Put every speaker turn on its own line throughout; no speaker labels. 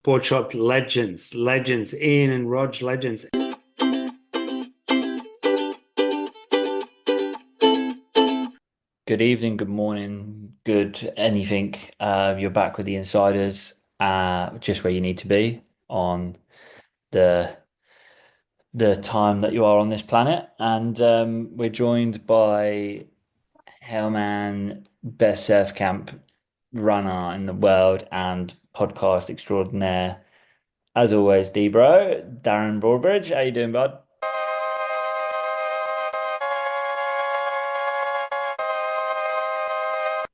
Board shop legends, Ian and Rog legends.
Good evening, good morning, good anything. You're back with the insiders, just where you need to be on the the time that you are on this planet. And we're joined by Hellman, best surf camp runner in the world and podcast extraordinaire. As always, D-Bro, Darren Broadbridge. How you doing, bud?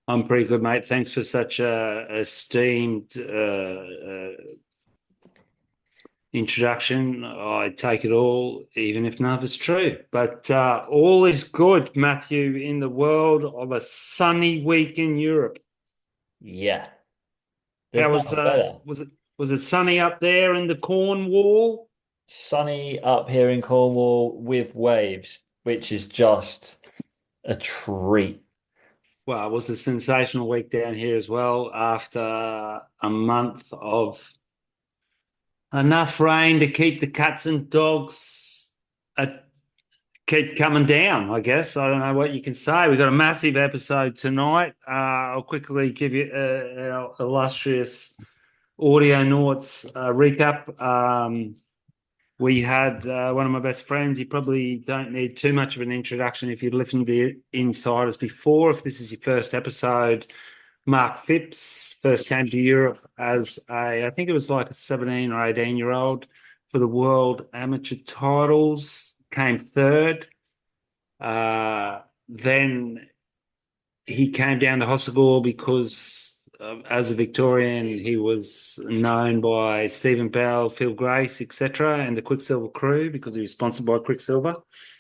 I'm pretty good, mate. Thanks for such a esteemed introduction. I take it all, even if none of it's true. But all is good, Matthew, in the world of a sunny week in Europe.
Yeah, there's
How
nothing better.
was it sunny up there in the Cornwall?
Sunny up here in Cornwall with waves, which is just a treat.
Well, it was a sensational week down here as well after a month of enough rain to keep the cats and dogs keep coming down, I guess. I don't know what you can say. We've got a massive episode tonight. I'll quickly give you our illustrious audio noughts recap. We had one of my best friends. You probably don't need too much of an introduction if you've listened to the Insiders before. If this is your first episode, Mark Phipps first came to Europe as I think it was like a 17 or 18-year-old for the World Amateur titles, came third. Then he came down to Hossegor because as a Victorian, he was known by Stephen Bell, Phil Grace, etc., and the Quicksilver crew because he was sponsored by Quicksilver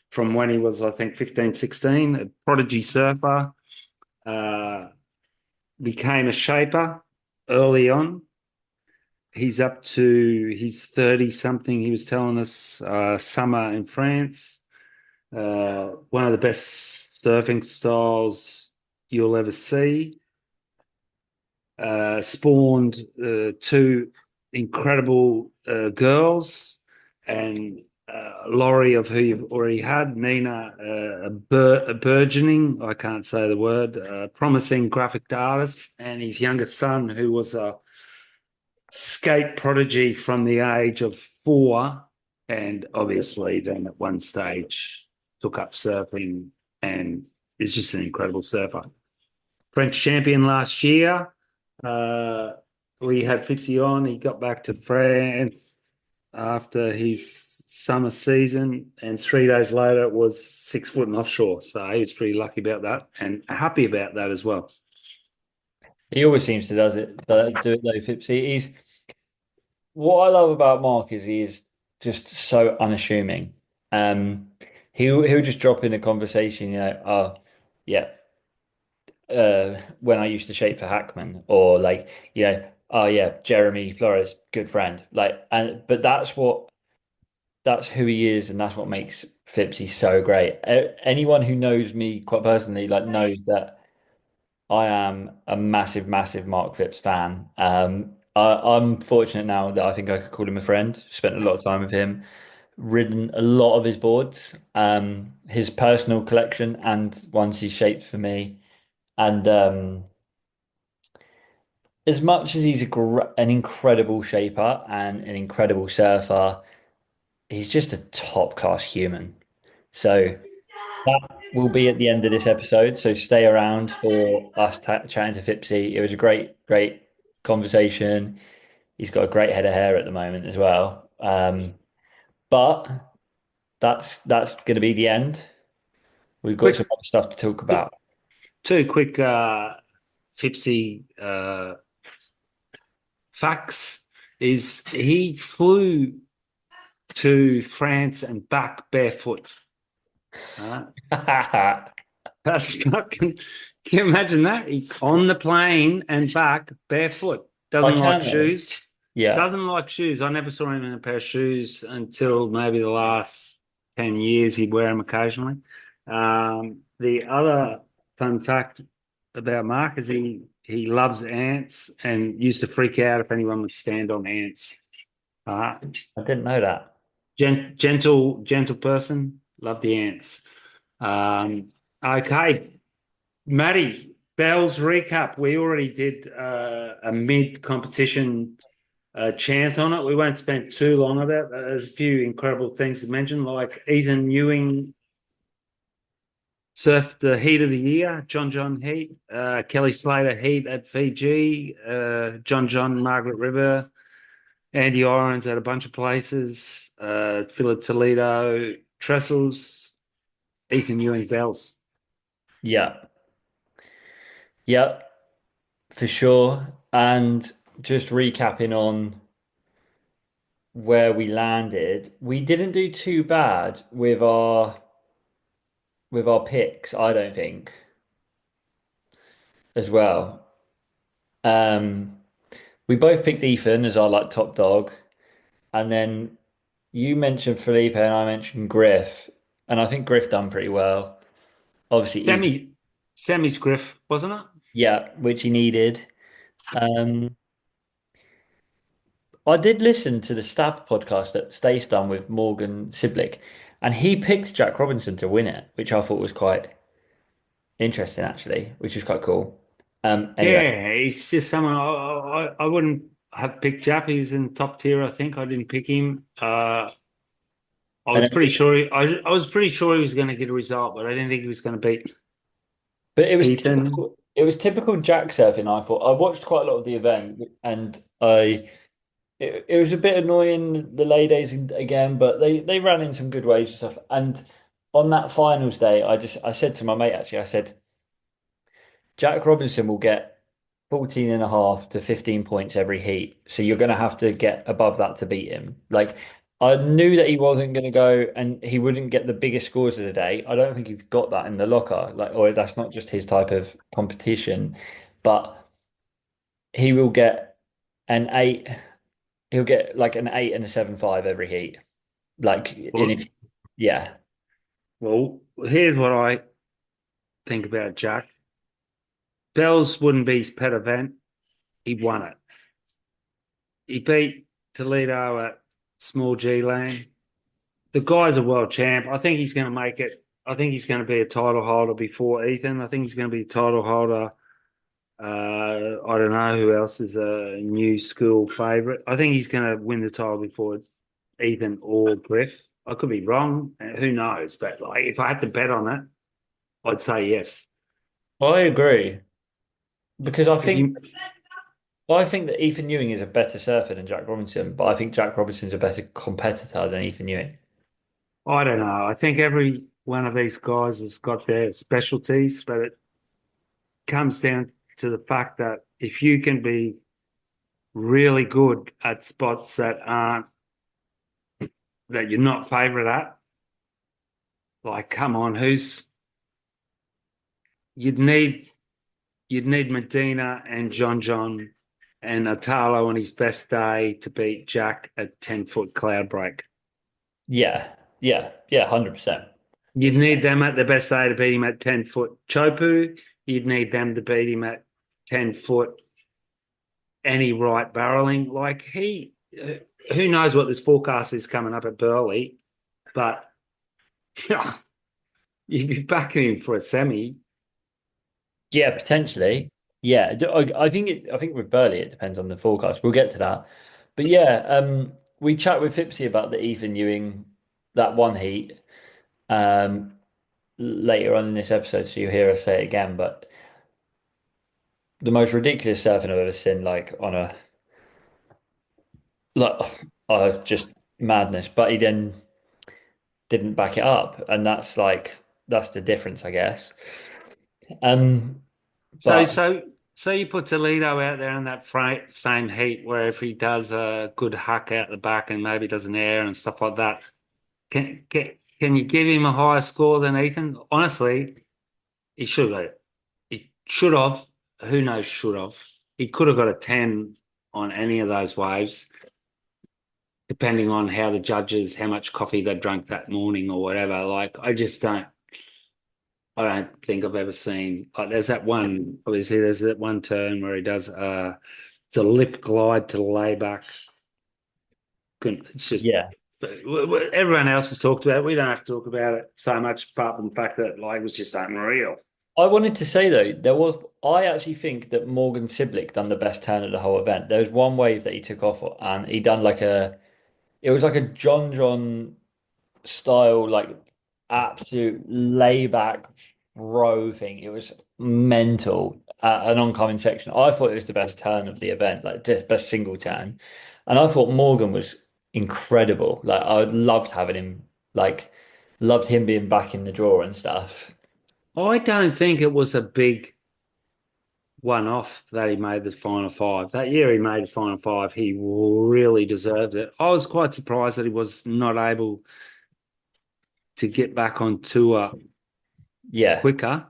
from when he was, I think, 15, 16, a prodigy surfer. Became a shaper early on. He's up to his 30 something. He was telling us summer in France. One of the best surfing styles you'll ever see. Spawned two incredible girls, and Laurie, of who you've already had, Nina, a burgeoning, I can't say the word, promising graphic artist, and his youngest son, who was a skate prodigy from the age of 4, and obviously then at one stage took up surfing and is just an incredible surfer. French champion last year. We had Fipsy on. He got back to France after his summer season, and 3 days later it was 6 foot and offshore. So he was pretty lucky about that and happy about that as well.
He always seems to do it though, Fipsy. What I love about Mark is he is just so unassuming. Um, he'll just drop in a conversation, oh yeah, when I used to shape for Hackman, or like, oh yeah, Jeremy Flores, good friend. But that's who he is, and that's what makes Fipsy so great. Anyone who knows me quite personally, like, knows that I am a massive, massive Mark Phipps fan. I'm fortunate now that I think I could call him a friend. Spent a lot of time with him, ridden a lot of his boards, his personal collection, and ones he shaped for me. And as much as he's an incredible shaper and an incredible surfer, he's just a top class human. So that will be at the end of this episode. So stay around for us chatting to Fipsy. It was a great, great conversation. He's got a great head of hair at the moment as well. But that's going to be the end. We've got some
Quick,
other stuff to talk about.
two quick Fipsy facts is he flew to France and back barefoot. That's fucking. Can you imagine that? He's on the plane and back barefoot.
I
Doesn't like
can though.
shoes.
Yeah.
Doesn't like shoes. I never saw him in a pair of shoes until maybe the last 10 years. He'd wear them occasionally. The other fun fact about Mark is he He loves ants and used to freak out if anyone would stand on ants. Uh,
I didn't know that.
gentle person, love the ants. Um, okay, Matty, Bell's recap. We already did a mid-competition chant on it. We won't spend too long on that. There's a few incredible things to mention, like Ethan Ewing surfed the heat of the year, John Heat, Kelly Slater Heat at Fiji, John Margaret River, Andy Irons at a bunch of places, Philip Toledo, Trestles, Ethan Ewing Bells.
Yeah. Yeah, for sure. And just recapping on where we landed, we didn't do too bad with our picks, I don't think, as well. Um, we both picked Ethan as our like top dog, and then you mentioned Felipe and I mentioned Griff, and I think Griff done pretty well. Obviously, Ethan,
Sammy's Griff, wasn't it?
yeah, which he needed. Um, I did listen to the Stab podcast that Stace done with Morgan Siblick, and he picked Jack Robinson to win it, which I thought was quite interesting, actually, which is quite cool. Anyway,
Yeah, it's just someone I wouldn't have picked Japp. He was in top tier, I think. I didn't pick him. I
and
was pretty sure I was pretty sure he was going to get a result, but I didn't think he was going to beat
but it was
Ethan.
typical. It was typical Jack surfing. I thought I watched quite a lot of the event, and it was a bit annoying the lay days again, but they ran in some good waves and stuff. And on that finals day, I said to my mate actually, I said Jack Robinson will get 14 and a half to 15 points every heat. So you're going to have to get above that to beat him. Like, I knew that he wasn't going to go and he wouldn't get the biggest scores of the day. I don't think he's got that in the locker. Like, or that's not just his type of competition, but he will get an eight. He'll get like an 8 and a 7.5 every heat. Like, and
Well,
if, yeah,
well, here's what I think about Jack. Bells wouldn't be his pet event. He won it. He beat Toledo at Small G Lane. The guy's a world champ. I think he's going to make it. I think he's going to be a title holder before Ethan. I think he's going to be a title holder. I don't know who else is a new school favorite. I think he's going to win the title before Ethan or Griff. I could be wrong. Who knows? But like, if I had to bet on it, I'd say yes.
I agree because
Because you,
I think that Ethan Ewing is a better surfer than Jack Robinson, but I think Jack Robinson's a better competitor than Ethan Ewing.
I don't know. I think every one of these guys has got their specialties, but it comes down to the fact that if you can be really good at spots that you're not favorite at, like come on, who's you'd need you'd need Medina and John and Atalo on his best day to beat Jack at 10-foot cloud break.
Yeah, yeah, 100%.
You'd need them at their best day to beat him at 10-foot Chopu. You'd need them to beat him at 10-foot any right barreling. Like who knows what this forecast is coming up at Burleigh, but you'd be backing him for a semi.
Yeah, potentially. Yeah, I think with Burley it depends on the forecast. We'll get to that. But yeah, we chat with Fipsy about the Ethan Ewing that one heat um later on in this episode, so you'll hear us say it again. But the most ridiculous surfing I've ever seen, like on a like just madness. But he then didn't back it up, and that's the difference, I guess. Um,
So
but
so so you put Toledo out there in that same heat where if he does a good huck out the back and maybe does an air and stuff like that, can you give him a higher score than Ethan? Honestly, he should have. He should have. Who knows? Should have. He could have got a 10 on any of those waves, depending on how the judges, how much coffee they drank that morning or whatever. Like, I just don't. I don't think I've ever seen like there's that one obviously there's that one turn where he does it's a lip glide to layback. It's just
Yeah.
everyone else has talked about it. We don't have to talk about it so much apart from the fact that like it was just unreal.
I wanted to say though, I actually think that Morgan Siblick done the best turn of the whole event. There was one wave that he took off and he done it was like a John style, like absolute layback throw thing. It was mental. An oncoming section. I thought it was the best turn of the event, like the best single turn. And I thought Morgan was incredible. Like I loved having him, like loved him being back in the draw and stuff.
I don't think it was a big one off that he made the final five. That year he made the final five. He really deserved it. I was quite surprised that he was not able to get back on tour
Yeah.
quicker.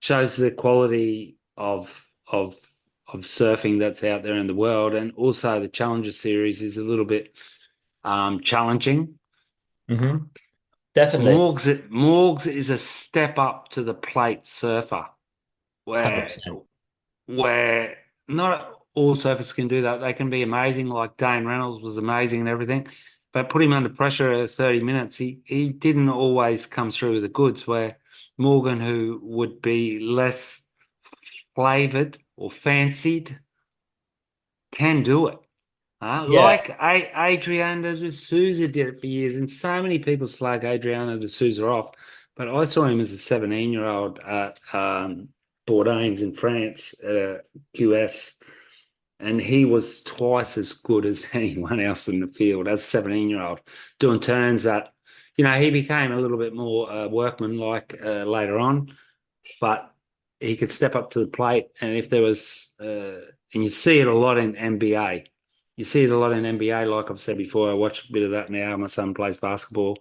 Shows the quality of surfing that's out there in the world, and also the Challenger Series is a little bit challenging.
Hmm. Definitely.
Morgs is a step up to the plate surfer, where
100%.
where not all surfers can do that. They can be amazing, like Dane Reynolds was amazing and everything, but put him under pressure at 30 minutes, he didn't always come through with the goods. Where Morgan, who would be less flavored or fancied, can do it.
Yeah.
Like Adriana de Souza did it for years, and so many people slag Adriana de Souza off. But I saw him as a 17-year-old at Bourdain in France, QS, and he was twice as good as anyone else in the field as a 17-year-old, doing turns that, he became a little bit more workman-like later on, but he could step up to the plate. And if there was, and you see it a lot in NBA. You see it a lot in NBA, like I've said before. I watch a bit of that now. My son plays basketball,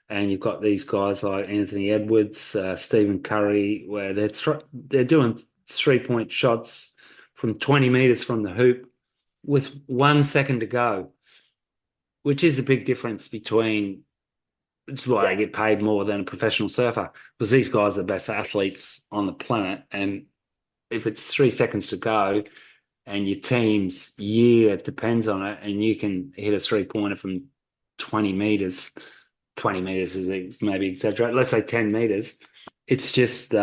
and you've got these guys like Anthony Edwards, Stephen Curry, where they're doing 3-point shots from 20 meters from the hoop with 1 second to go, which is a big difference between. It's why they get paid more than a professional surfer, because these guys are the best athletes on the planet. And if it's 3 seconds to go and your team's year depends on it, and you can hit a 3-pointer from 20 meters, 20 meters is maybe exaggerate, let's say 10 meters, it's just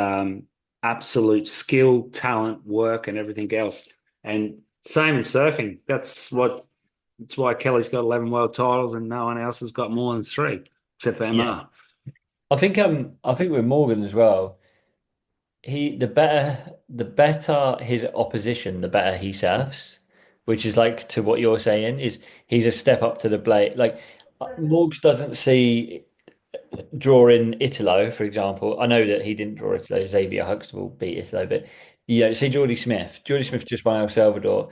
absolute skill, talent, work, and everything else. And same in surfing. That's why Kelly's got 11 world titles and no one else has got more than three, except for
Yeah.
MR.
I think with Morgan as well, the better his opposition, the better he surfs, which is like to what you're saying, is he's a step up to the plate. Like Morgs doesn't see drawing Italo, for example. I know that he didn't draw Italo, Xavier Huxtable beat Italo, but see Geordie Smith. Geordie Smith just won El Salvador,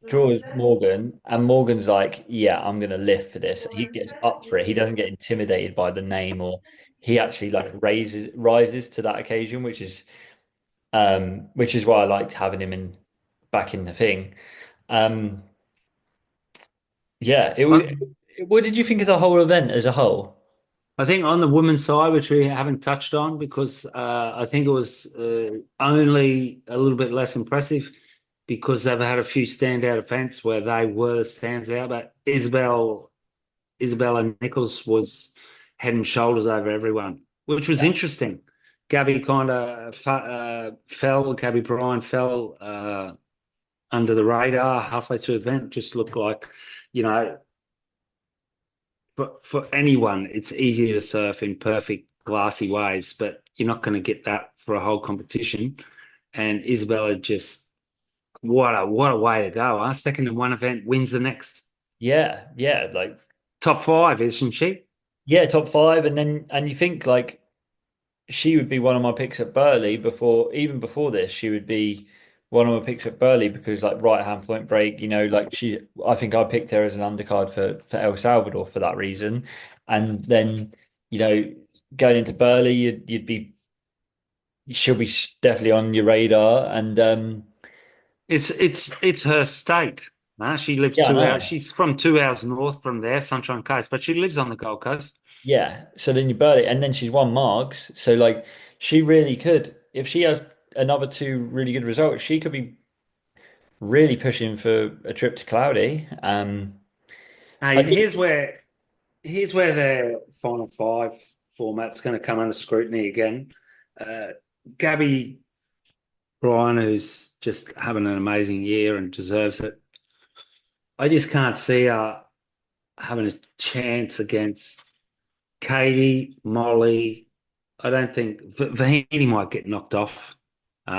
draws Morgan, and Morgan's like, yeah, I'm gonna live for this. He gets up for it. He doesn't get intimidated by the name, or he actually like rises to that occasion, which is why I liked having him in back in the thing. Um, yeah,
I,
what did you think of the whole event as a whole?
I think on the women's side, which we haven't touched on, because I think it was only a little bit less impressive because they've had a few standout events where they were stands out. But Isabella Nichols was head and shoulders over everyone, which was interesting. Gabby kind of fell. Gabby Bryan fell under the radar halfway through the event. Just looked like, you know, for anyone, it's easier to surf in perfect glassy waves, but you're not going to get that for a whole competition. And Isabella just what a way to go! Huh? Second in one event, wins the next.
Yeah, yeah, like
Top five, isn't she?
yeah, top five, and you think like she would be one of my picks at Burleigh even before this, she would be one of my picks at Burleigh because like right hand point break, like I think I picked her as an undercard for El Salvador for that reason. And then, you know, going into Burleigh, you'd be she'll be definitely on your radar. And
It's her state. She lives
yeah, I
2 hours.
know.
She's from 2 hours north from there, Sunshine Coast, but she lives on the Gold Coast.
Yeah. So then you Burleigh, and then she's won marks. So like she really could, if she has another two really good results, she could be really pushing for a trip to Cloudy. I
Hey,
think
here's where the final five format's going to come under scrutiny again. Uh, Gabby Bryan, who's just having an amazing year and deserves it. I just can't see her having a chance against Katie, Molly. I don't think Vahini might get knocked off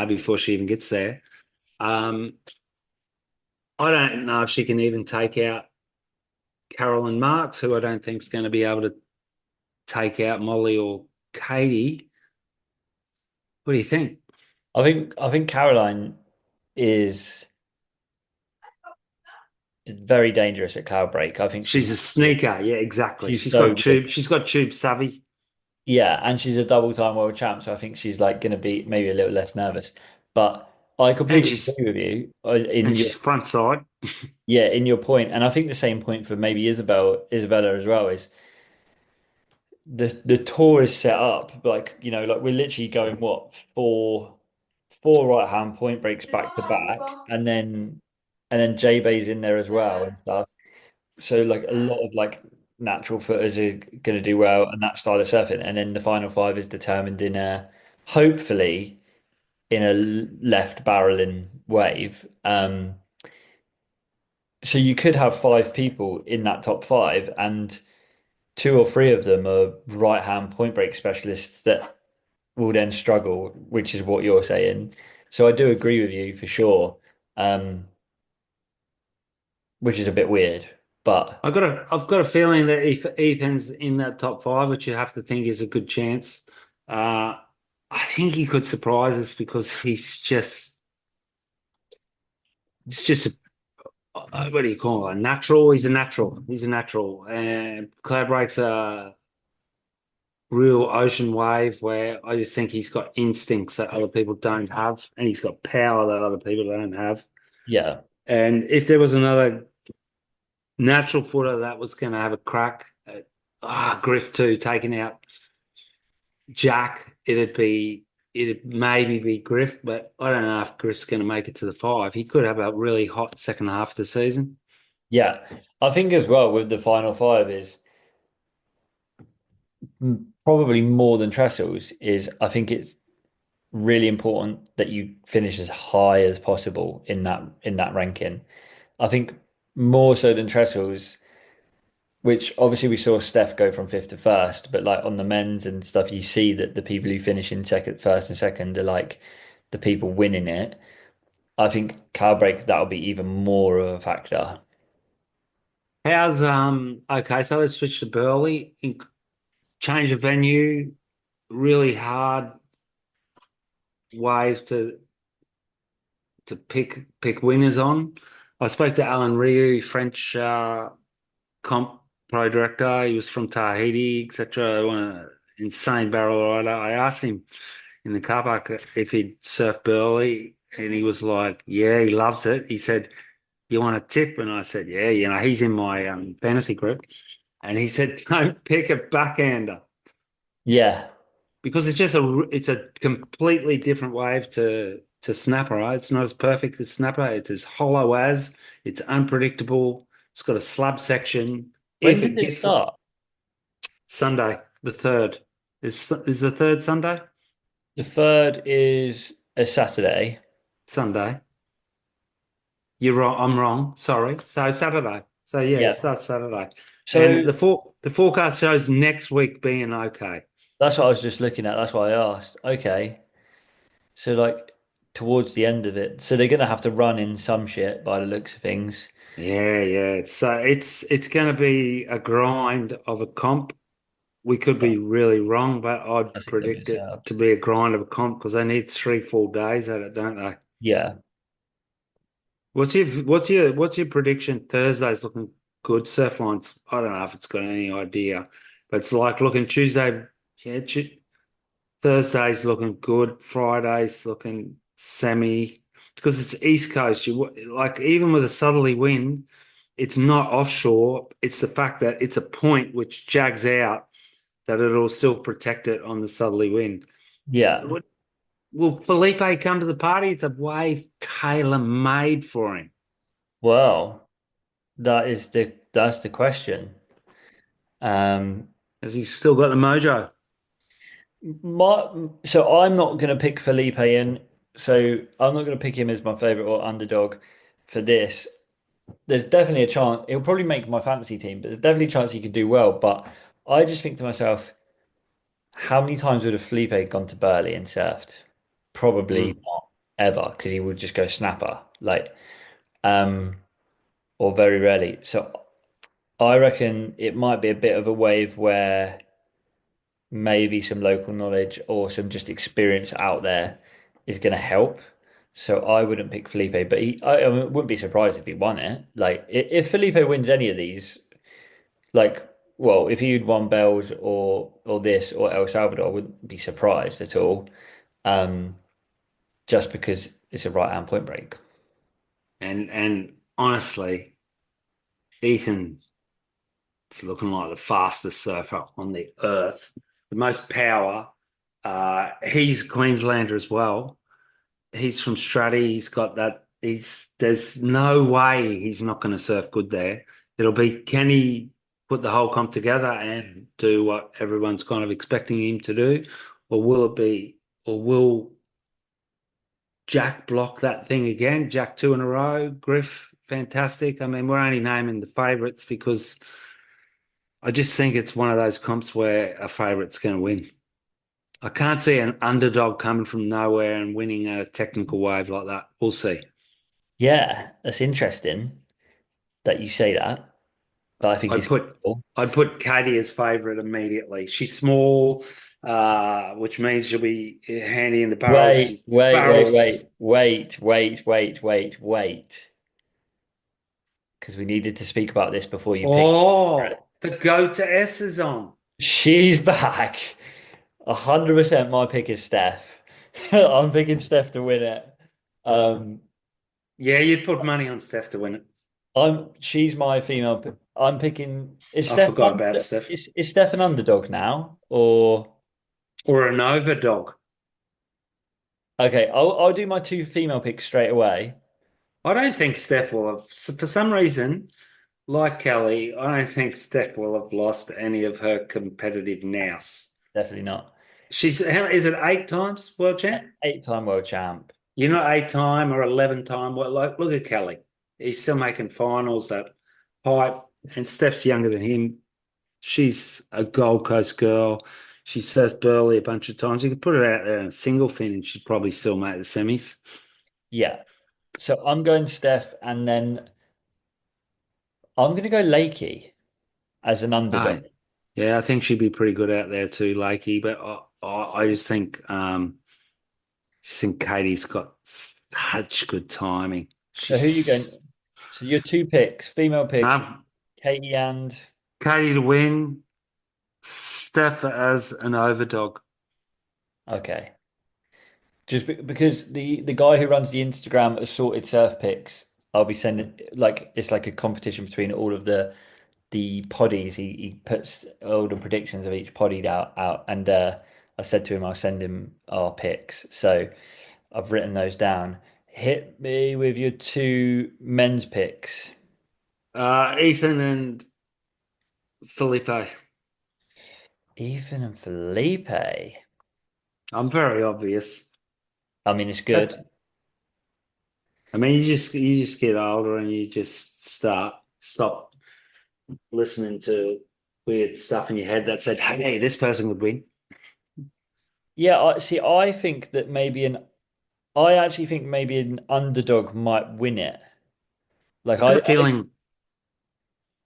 before she even gets there. Um, I don't know if she can even take out Carolyn Marks, who I don't think is going to be able to take out Molly or Katie. What do you think?
I think Caroline is very dangerous at Cloudbreak. I think
She's a sneaker. Yeah, exactly.
she's so good.
She's got tube savvy,
Yeah, and she's a double-time world champ, so I think she's like going to be maybe a little less nervous. But I
and
completely agree with you in
she's
your
front side.
yeah, in your point, and I think the same point for maybe Isabella as well is the tour is set up like like we're literally going what four right hand point breaks back to back, and then J Bay's in there as well and stuff. So like a lot of like natural footers are going to do well and that style of surfing, and then the final five is determined in a hopefully in a left barreling wave. So you could have five people in that top five, and two or three of them are right hand point break specialists that will then struggle, which is what you're saying. So I do agree with you for sure, um, which is a bit weird, but
I've got a feeling that if Ethan's in that top five, which you have to think is a good chance, I think he could surprise us because it's just what do you call it? A natural. He's a natural. He's a natural. And Cloud Break's a real ocean wave where I just think he's got instincts that other people don't have, and he's got power that other people don't have.
yeah,
And if there was another natural footer that was going to have a crack at Griff too, taking out Jack, it'd maybe be Griff, but I don't know if Griff's going to make it to the five. He could have a really hot second half of the season.
yeah. I think as well with the final five is probably more than Trestles is I think it's really important that you finish as high as possible in that ranking. I think more so than Trestles, which obviously we saw Steph go from fifth to first, but like on the men's and stuff, you see that the people who finish in second, first and second are like the people winning it. I think Cowbreak that'll be even more of a factor.
How's okay, so let's switch to Burleigh. Change of venue, really hard wave to pick winners on. I spoke to Alan Ryu, French comp pro director. He was from Tahiti, etc. An insane barrel rider. I asked him in the car park if he'd surf Burleigh, and he was like, "Yeah, he loves it." He said, "You want a tip?" And I said, "Yeah, he's in my fantasy group." And he said, "Don't pick a backhander
Yeah.
because it's a completely different wave to snapper. Right? It's not as perfect as snapper. It's as hollow as. It's unpredictable. It's got a slab section.
When
If
did
it
it
gets
start?
Sunday, the third is the third Sunday.
The third is a Saturday.
Sunday. You're wrong. I'm wrong. Sorry. So Saturday. So yeah, it
Yeah.
starts Saturday, and
So
the forecast shows next week being okay.
that's what I was just looking at. That's why I asked. Okay. So like towards the end of it. So they're gonna have to run in some shit by the looks of things.
Yeah. It's going to be a grind of a comp. We could
Yeah.
be really wrong, but I'd
That's a good
predict it
setup.
to be a grind of a comp because they need three full days at it, don't they?
Yeah.
What's your prediction? Thursday's looking good. Surfline's, I don't know if it's got any idea, but it's like looking Tuesday. Yeah, Thursday's looking good. Friday's looking semi because it's East Coast. You like even with a southerly wind, it's not offshore. It's the fact that it's a point which jags out. that it'll still protect it on the southerly wind.
Yeah.
Will Felipe come to the party? It's a wave tailor made for him.
Well, that's the question. Um,
Has he still got the mojo?
so I'm not going to pick Felipe in. So I'm not going to pick him as my favorite or underdog for this. There's definitely a chance he'll probably make my fantasy team, but there's definitely a chance he could do well. But I just think to myself, how many times would have Felipe gone to Burleigh and surfed? Probably
Mm.
not ever, because he would just go snapper, um, or very rarely. So I reckon it might be a bit of a wave where maybe some local knowledge or some just experience out there is going to help. So I wouldn't pick Felipe, but I wouldn't be surprised if he won it. Like if Felipe wins any of these, like well, if he'd won Bells or this or El Salvador, I wouldn't be surprised at all. Um, just because it's a right hand point break.
And honestly, Ethan is looking like the fastest surfer on the earth, the most power. He's a Queenslander as well. He's from Strutty. He's got that. There's no way he's not going to surf good there. It'll be, can he put the whole comp together and do what everyone's kind of expecting him to do, or will it be, or will Jack block that thing again? Jack two in a row. Griff, fantastic. I mean, we're only naming the favourites because I just think it's one of those comps where a favourite's going to win. I can't see an underdog coming from nowhere and winning a technical wave like that. We'll see.
Yeah, that's interesting that you say that, but I think
I'd
it's
put
cool.
I'd put Katie as favourite immediately. She's small, which means she'll be handy in the barrels.
Wait,
She
wait, wait,
barrels.
wait, wait, wait, wait, wait, wait. Because we needed to speak about this before you pick.
Oh, the go to S is on.
She's back. 100% my pick is Steph. I'm picking Steph to win it. Um,
Yeah, you'd put money on Steph to win it.
she's my female pick. I'm picking
I forgot about Steph.
Is Steph an underdog now? Or
Or an overdog.
okay, I'll do my two female picks straight away.
I don't think Steph will have, for some reason, like Kelly, I don't think Steph will have lost any of her competitive nous.
Definitely not.
Is it 8 times world champ?
Eight-time world champ.
You're not 8 time or 11 time. Well, like, look at Kelly. He's still making finals at height, and Steph's younger than him. She's a Gold Coast girl. She says Burleigh a bunch of times. You could put her out there in a single fin, and she'd probably still make the semis.
Yeah. So I'm going Steph, and then I'm going to go Lakey as an
Oh,
underdog.
yeah, I think she'd be pretty good out there too, Lakey. But I just think Katie's got such good timing.
So who are you going?
She's
So your two picks, female picks,
um,
Katie and
Katie to win, Steph as an overdog.
okay. Because the guy who runs the Instagram assorted surf pics, I'll be sending like it's like a competition between all of the poddies. He puts all the predictions of each poddy out and I said to him I'll send him our picks. So I've written those down. Hit me with your two men's picks.
Ethan and Felipe.
Ethan and Felipe.
I'm very obvious.
I mean, it's
Uh,
good.
I mean, you just get older and you just stop listening to weird stuff in your head that said, "Hey, this person would win."
Yeah, I see. I actually think maybe an underdog might win it. Like
I've got a feeling.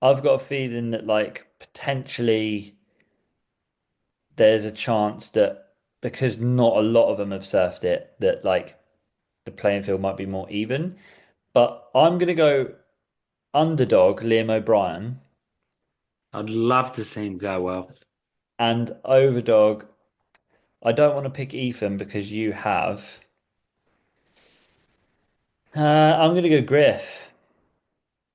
I've got a feeling that like potentially there's a chance that because not a lot of them have surfed it, that like the playing field might be more even. But I'm gonna go underdog Liam O'Brien
I'd love to see him go well.
and overdog. I don't want to pick Ethan because you have. I'm gonna go Griff.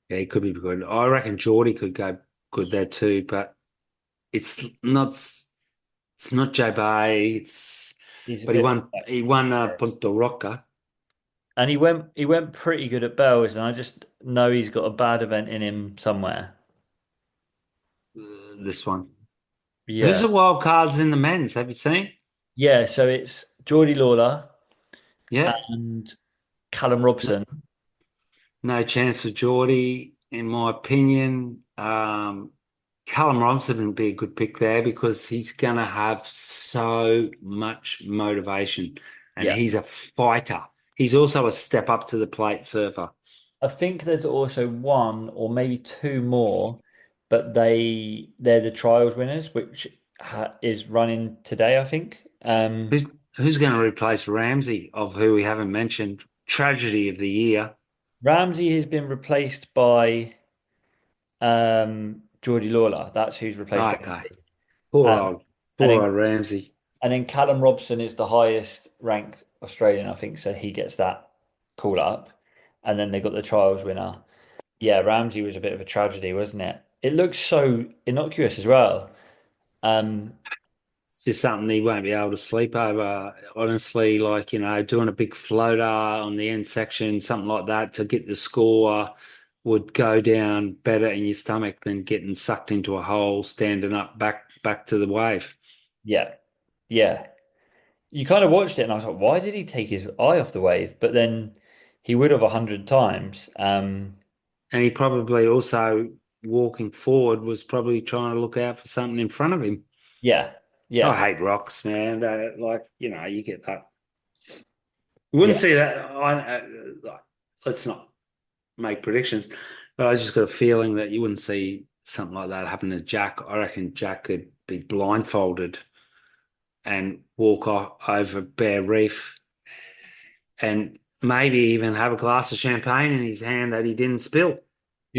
Yeah, he could be good. I reckon Geordie could go good there too, but it's not. It's not J Bay. It's
He's a
but he
bit,
won. He won Punta Roca.
and he went pretty good at Bells, and I just know he's got a bad event in him somewhere.
This one. Who's
Yeah,
the wild cards in the men's? Have you seen?
yeah. So it's Geordie Lawler
Yeah.
and Callum
No,
Robson.
no chance for Geordie, in my opinion. Callum Robinson would be a good pick there because he's going to have so much motivation and
Yeah,
he's a fighter. He's also a step up to the plate surfer.
I think there's also one or maybe two more, but they're the trials winners, which is running today, I think.
Who's who's going to replace Ramsey, of who we haven't mentioned? Tragedy of the year.
Ramsey has been replaced by Geordie Lawler. That's who's replaced
Okay.
Ramsey.
Poor
Um,
old,
and
poor
then
old Ramsey.
and then Callum Robson is the highest ranked Australian, I think, so he gets that call up. And then they got the trials winner. Yeah, Ramsey was a bit of a tragedy, wasn't it? It looks so innocuous as well. Um,
It's just something he won't be able to sleep over. Honestly, like, doing a big floater on the end section, something like that to get the score would go down better in your stomach than getting sucked into a hole, standing up back to the wave.
yeah, yeah. You kind of watched it, and I was like, why did he take his eye off the wave? But then he would have 100 times.
And he probably also, walking forward, was probably trying to look out for something in front of him.
Yeah,
I
yeah,
hate rocks, man. Like, you get that. You wouldn't
yeah,
see that. Let's not make predictions, but I just got a feeling that you wouldn't see something like that happen to Jack. I reckon Jack could be blindfolded and walk over Bear Reef and maybe even have a glass of champagne in his hand that he didn't spill. The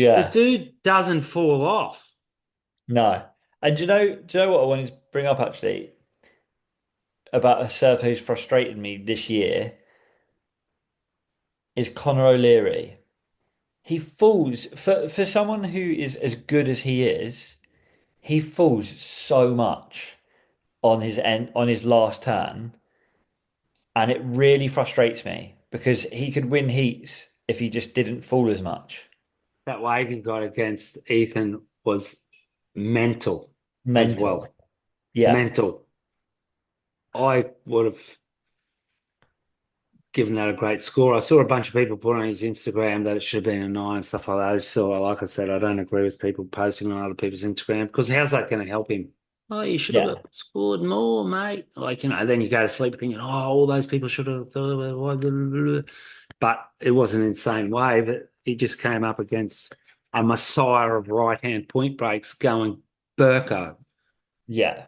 yeah.
dude doesn't fall off.
No. And do you know what I wanted to bring up actually about a surfer who's frustrated me this year is Conor O'Leary. He falls for someone who is as good as he is, he falls so much on his end on his last turn, and it really frustrates me because he could win heats if he just didn't fall as much.
That wave he got against Ethan was mental as
Mental.
well.
Yeah.
Mental. I would have given that a great score. I saw a bunch of people put on his Instagram that it should have been a nine and stuff like that. So, like I said, I don't agree with people posting on other people's Instagram because how's that going to help him? Oh, you should
Yeah.
have scored more, mate. Like, then you go to sleep thinking, oh, all those people should have. But it was an insane wave. He just came up against a messiah of right hand point breaks going Burko.
Yeah.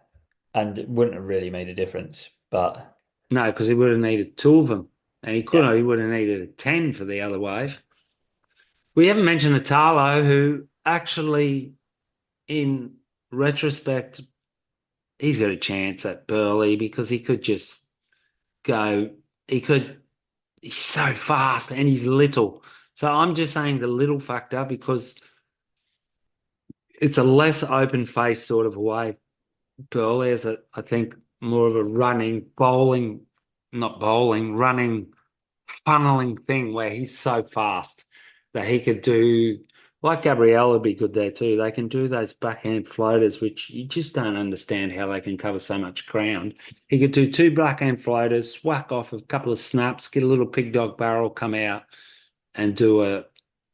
And it wouldn't have really made a difference. But
No, because he would have needed two of them. And
yeah.
he would have needed a 10 for the other wave. We haven't mentioned Italo, who actually, in retrospect, he's got a chance at Burleigh because he could just go. He could. He's so fast and he's little. So I'm just saying the little factor because it's a less open face sort of way. Burleigh is, I think, more of a running, bowling, not bowling, running, funneling thing where he's so fast that he could do, like Gabrielle would be good there too. They can do those backhand floaters, which you just don't understand how they can cover so much ground. He could do two backhand floaters, whack off a couple of snaps, get a little pig dog barrel, come out and do a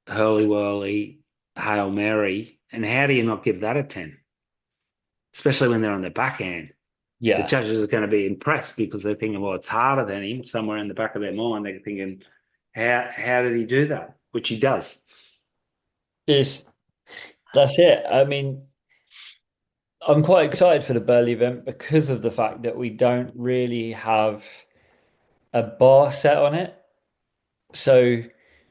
hurly whirly Hail Mary. And how do you not give that a 10? Especially when they're on the backhand. The
Yeah.
judges are going to be impressed because they're thinking, well, it's harder than him. Somewhere in the back of their mind, they're thinking, how did he do that? Which he does.
It's That's it. I mean, I'm quite excited for the Burley event because of the fact that we don't really have a bar set on it. So,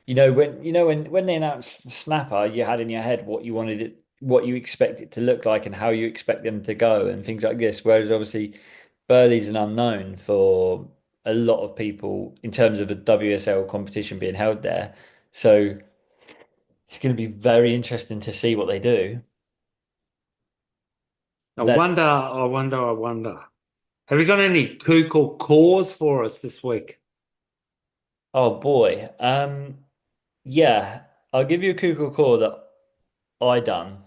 when they announced the snapper, you had in your head what you wanted it, what you expect it to look like, and how you expect them to go, and things like this. Whereas obviously, Burley's an unknown for a lot of people in terms of a WSL competition being held there. So it's going to be very interesting to see what they do.
I
That
wonder, I wonder, I wonder. Have you got any kook or cores for us this week?
Oh boy. Yeah, I'll give you a Google call that I done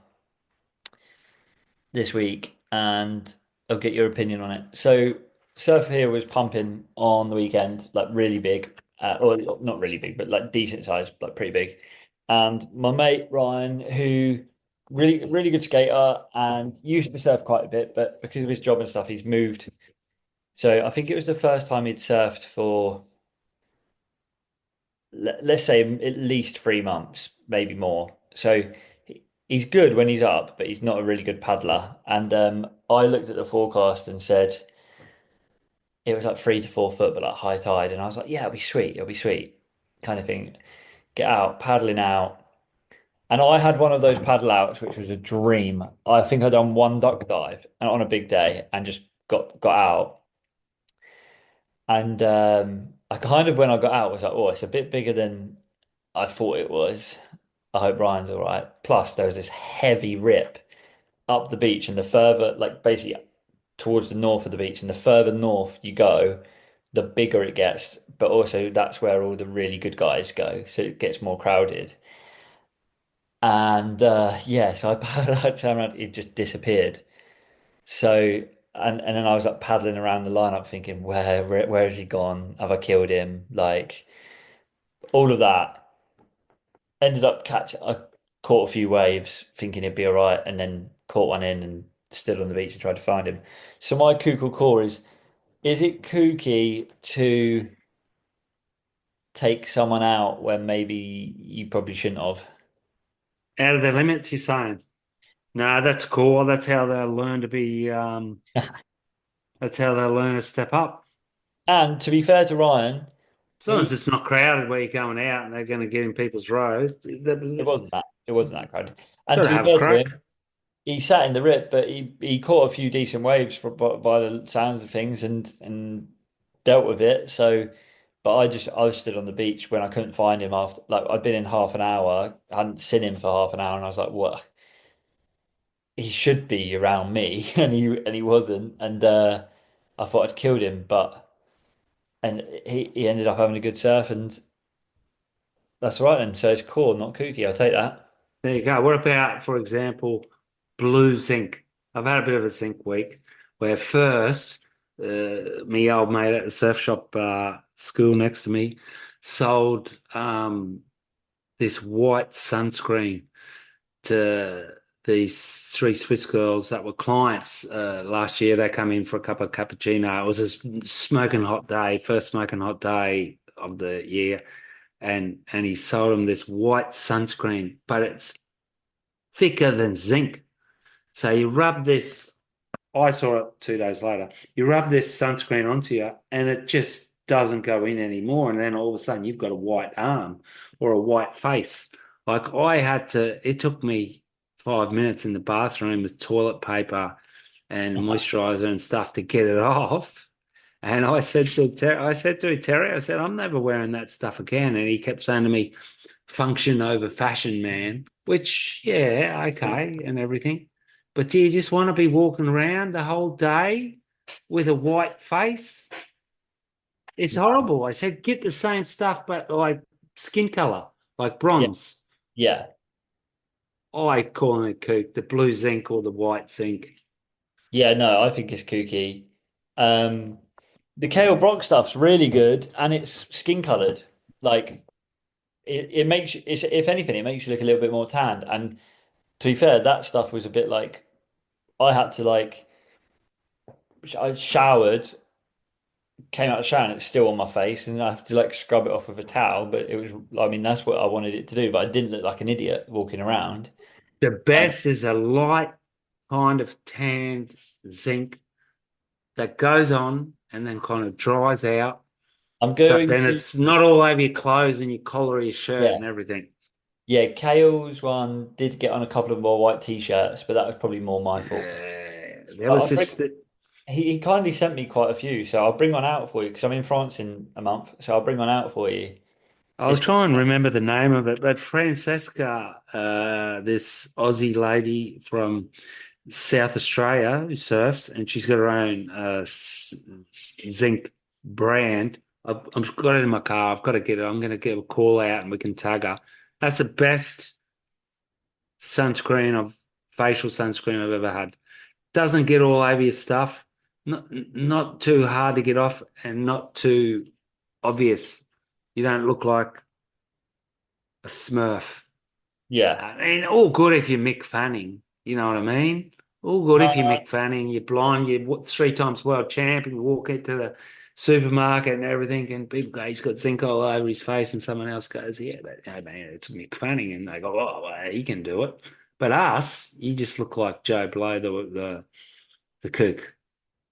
this week and I'll get your opinion on it. So Surf here was pumping on the weekend, like really big, or not really big, but like decent size, like pretty big. And my mate Ryan, who really good skater and used to surf quite a bit, but because of his job and stuff, he's moved. So I think it was the first time he'd surfed for let's say at least 3 months, maybe more. So he's good when he's up, but he's not a really good paddler. And I looked at the forecast and said it was like 3 to 4 foot, but like high tide. And I was like, yeah, it'll be sweet, it'll be sweet, kind of thing. Get out, paddling out. And I had one of those paddle outs, which was a dream. I think I'd done one duck dive and on a big day and just got out. And I kind of, when I got out, was like, oh, it's a bit bigger than I thought it was. I hope Ryan's all right. Plus, there was this heavy rip up the beach, and the further, like basically towards the north of the beach, and the further north you go, the bigger it gets. But also, that's where all the really good guys go, so it gets more crowded. And yeah, so I paddled out, turned around, it just disappeared. So, and then I was like paddling around the lineup, thinking, where has he gone? Have I killed him? Like all of that. Ended up I caught a few waves thinking he'd be all right, and then caught one in and stood on the beach and tried to find him. So my kooky core is it kooky to take someone out when maybe you probably shouldn't have?
Out of their limits, you're saying? No, that's cool. That's how they learn to be. That's how they learn to step up.
And to be fair to Ryan,
As long as
he
it's not crowded where you're going out and they're going to get in people's roads, they've
it wasn't that crowded. And
got
to
to
be
have a
fair to
crack.
him, he sat in the rip, but he caught a few decent waves by the sounds of things and dealt with it. So, but I was stood on the beach when I couldn't find him after like I'd been in half an hour, I hadn't seen him for half an hour, and I was like, what? He should be around me, and he wasn't, and I thought I'd killed him, but and he ended up having a good surf, and that's all right then. So it's cool, not kooky. I'll take that.
There you go. What about, for example, blue zinc? I've had a bit of a zinc week where first, me old mate at the surf shop school next to me sold this white sunscreen to these three Swiss girls that were clients last year. They come in for a cup of cappuccino. It was a smoking hot day, first smoking hot day of the year, and he sold them this white sunscreen, but it's thicker than zinc. So you rub this. I saw it 2 days later. You rub this sunscreen onto you, and it just doesn't go in anymore. And then all of a sudden, you've got a white arm or a white face. Like I had to. It took me 5 minutes in the bathroom with toilet paper and moisturizer and stuff to get it off. And I said to Terry, I said, I'm never wearing that stuff again. And he kept saying to me, function over fashion, man, which, yeah, okay, and everything. But do you just want to be walking around the whole day with a white face? It's horrible. I said, get the same stuff, but like skin color, like
Yeah,
bronze.
yeah,
I call it kook, the blue zinc or the white zinc.
yeah. No, I think it's kooky. Um, the Kale Brock stuff's really good, and it's skin colored. Like it makes it's if anything, it makes you look a little bit more tanned. And to be fair, that stuff was a bit like I had to like I showered, came out of the shower, and it's still on my face, and I have to like scrub it off with a towel. But it was, I mean, that's what I wanted it to do, but I didn't look like an idiot walking around.
The
Um,
best is a light kind of tanned zinc that goes on and then kind of dries out.
I'm
So
going
then
to,
it's not all over your clothes and your collar of your shirt
yeah,
and everything.
yeah. Kale's one did get on a couple of more white t-shirts, but that was probably more my fault.
There
But
was this.
he kindly sent me quite a few, so I'll bring one out for you because I'm in France in a month, so I'll bring one out for you.
I'll
It's
try and remember the name of it, but Francesca, this Aussie lady from South Australia who surfs, and she's got her own zinc brand. I've got it in my car. I've got to get it. I'm going to get a call out and we can tag her. That's the best sunscreen of facial sunscreen I've ever had. Doesn't get all over your stuff. Not too hard to get off and not too obvious. You don't look like a Smurf.
Yeah.
I mean, all good if you're Mick Fanning. You know what I mean? All good if you're Mick Fanning. You're blind. You're 3 times world champ, and you walk into the supermarket and everything, and people go, "He's got zinc all over his face," and someone else goes, "Yeah, but I mean, it's Mick Fanning," and they go, "Oh, well, he can do it." But us, you just look like Joe Blow, the Kook.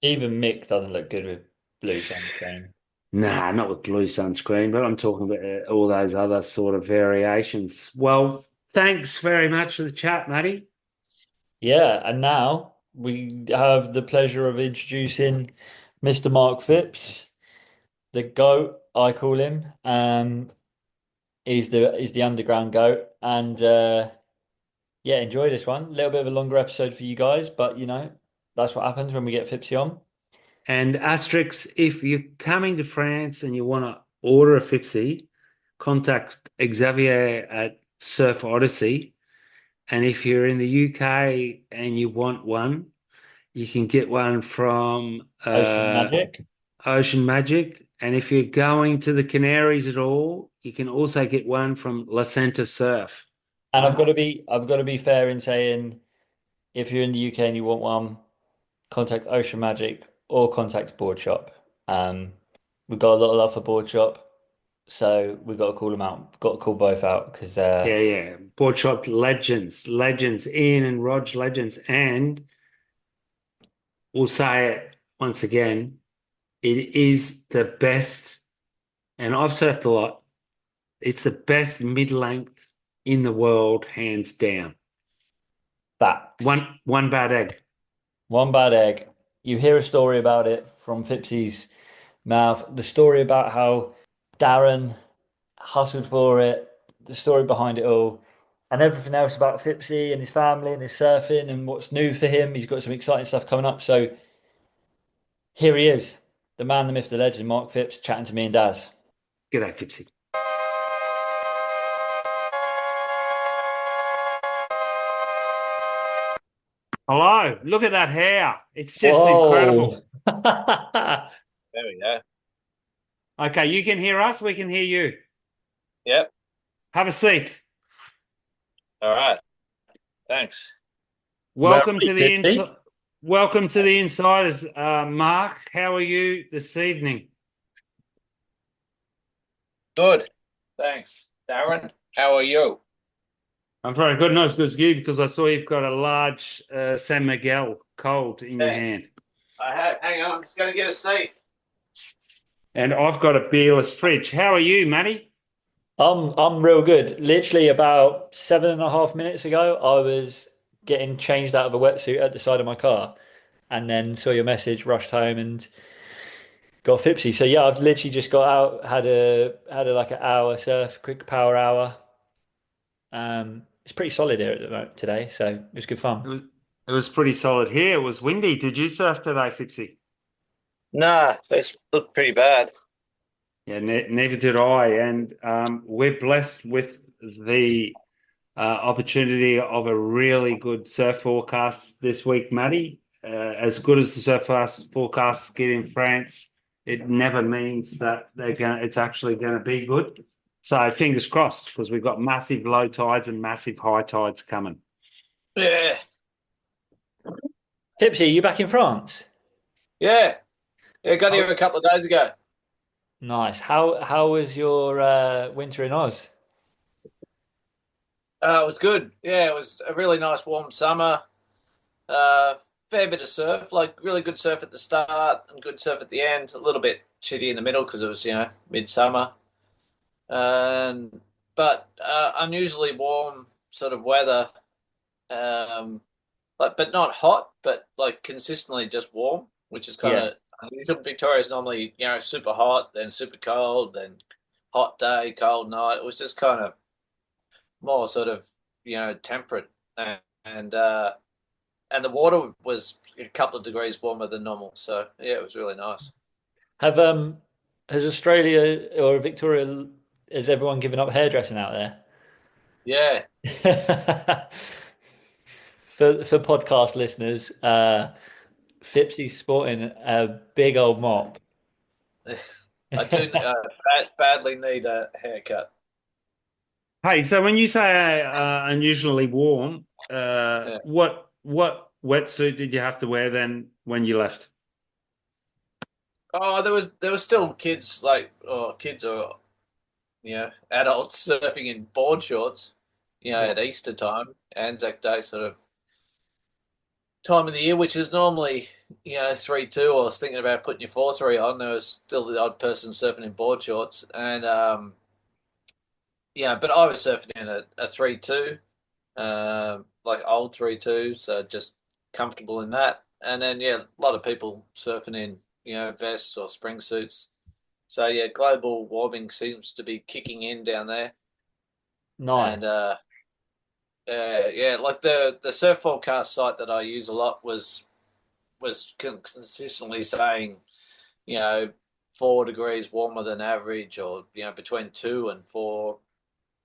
Even Mick doesn't look good with blue sunscreen.
Nah, not with blue sunscreen, but I'm talking about all those other sort of variations. Well, thanks very much for the chat, Matty.
Yeah, and now we have the pleasure of introducing Mr. Mark Phipps, the GOAT, I call him. He's the underground GOAT. And yeah, enjoy this one. A little bit of a longer episode for you guys, but that's what happens when we get Phipsy on.
And Asterix, if you're coming to France and you want to order a Fipsy, contact Xavier at Surf Odyssey. And if you're in the UK and you want one, you can get one from
Ocean Magic.
Ocean Magic. And if you're going to the Canaries at all, you can also get one from La Centa Surf.
And
Right?
I've got to be fair in saying if you're in the UK and you want one, contact Ocean Magic or contact Board Shop. We've got a lot of love for Board Shop, so we've got to call them out. Got to call both out because
Yeah, yeah. Board shop legends, Ian and Rog legends. And we'll say it once again, it is the best, and I've surfed a lot. It's the best mid-length in the world, hands down.
facts.
One bad egg.
One bad egg. You hear a story about it from Phipsy's mouth. The story about how Darren hustled for it, the story behind it all, and everything else about Phipsy and his family and his surfing and what's new for him. He's got some exciting stuff coming up. So here he is, the man, the myth, the legend, Mark Phipps, chatting to me and Daz.
G'day, Fipsy. Hello, look at that hair. It's just
Whoa.
incredible.
There we go.
Okay, you can hear us, we can hear you.
Yep.
Have a seat.
All right. Thanks.
Welcome to the
Phipsy?
Welcome to the Insiders, Mark. How are you this evening?
Good. Thanks. Darren, how are you?
I'm very good, not as good as you, because I saw you've got a large San Miguel cold in your
Thanks.
hand.
Hang on. I'm just going to get a seat.
And I've got a beerless fridge. How are you, Matty?
I'm real good. Literally about 7.5 minutes ago, I was getting changed out of a wetsuit at the side of my car, and then saw your message, rushed home, and got Phipsy. So yeah, I've literally just got out, had a like an hour surf, quick power hour. It's pretty solid here at the moment today, so it was good fun.
It was pretty solid here. It was windy. Did you surf today, Fipsy?
Nah, this looked pretty bad.
Yeah, neither did I. And we're blessed with the opportunity of a really good surf forecast this week, Matty. As good as the surf forecasts get in France, it never means that it's actually going to be good. So fingers crossed, because we've got massive low tides and massive high tides coming.
Yeah.
Phipsy, you back in France?
Yeah. Yeah, got here
Oh,
a couple of days ago.
Nice. How was your winter in Oz?
It was good. Yeah, it was a really nice warm summer. Uh, Fair bit of surf, like really good surf at the start and good surf at the end. A little bit shitty in the middle because it was, midsummer. And but unusually warm sort of weather. Um, but not hot, but like consistently just warm, which is kind
Yeah.
of unusual. Victoria's normally, super hot, then super cold, then hot day, cold night. It was just kind of more sort of, temperate and the water was a couple of degrees warmer than normal. So yeah, it was really nice.
Have has Australia or Victoria, has everyone given up hairdressing out
Yeah.
there? For podcast listeners, Phippsy's sporting a big old mop.
I do badly need a haircut.
Hey, so when you say unusually warm,
Yeah.
what wetsuit did you have to wear then when you left?
Oh, there was still kids or kids or adults surfing in board shorts, at Easter time, Anzac Day sort of time of the year, which is normally 3-2. I was thinking about putting your 4-3 on. There was still the odd person surfing in board shorts, and but I was surfing in a 3-2, like old 3-2, so just comfortable in that. And then a lot of people surfing in vests or spring suits. So yeah, global warming seems to be kicking in down there,
Nice.
and like the surf forecast site that I use a lot was consistently saying, 4 degrees warmer than average, or between 2 and 4,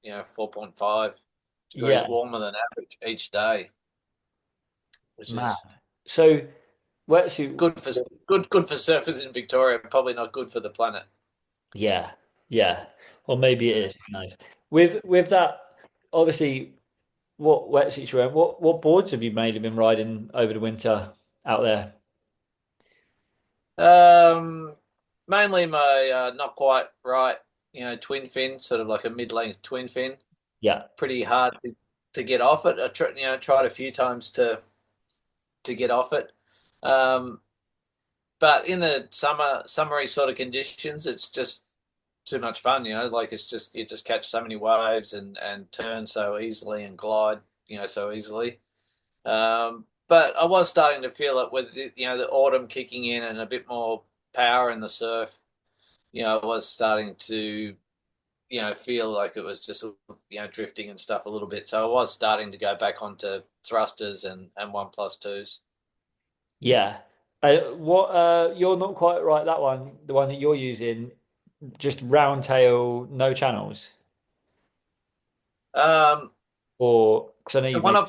4.5 degrees
Yeah,
warmer than average each day, which
man.
is
So wetsuit,
good for good for surfers in Victoria, probably not good for the planet.
yeah, yeah. Or maybe it is. Who knows? With that, obviously, what wetsuits you're wearing? What boards have you mainly been riding over the winter out there?
Um, Mainly my not quite right, twin fin, sort of like a mid-length twin fin.
Yeah,
Pretty hard to get off it. Tried a few times to get off it. Um, but in the summery sort of conditions, it's just too much fun, like it's just you just catch so many waves and turn so easily and glide, so easily. But I was starting to feel it with the autumn kicking in and a bit more power in the surf. I was starting to feel like it was just drifting and stuff a little bit. So I was starting to go back onto thrusters and 1+2s.
yeah. What you're not quite right, that one, the one that you're using, just round tail, no channels.
Um,
Or because I know
the
you've
one
made,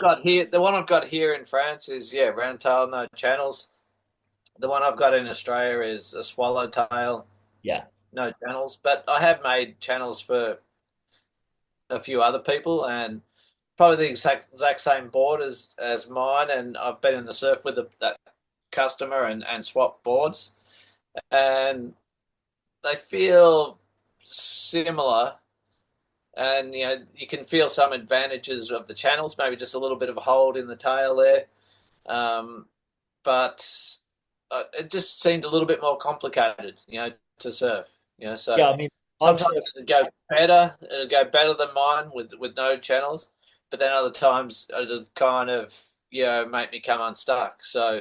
I've got here, in France is round tail, no channels. The one I've got in Australia is a swallowtail,
yeah,
no channels. But I have made channels for a few other people, and probably the exact same board as mine. And I've been in the surf with that customer and swapped boards, and they feel similar. And you can feel some advantages of the channels, maybe just a little bit of a hold in the tail there. But it just seemed a little bit more complicated, to surf. So
yeah. I mean, I've
sometimes it'd go better. It'd go better than mine with no channels, but then other times it'd kind of make me come unstuck. So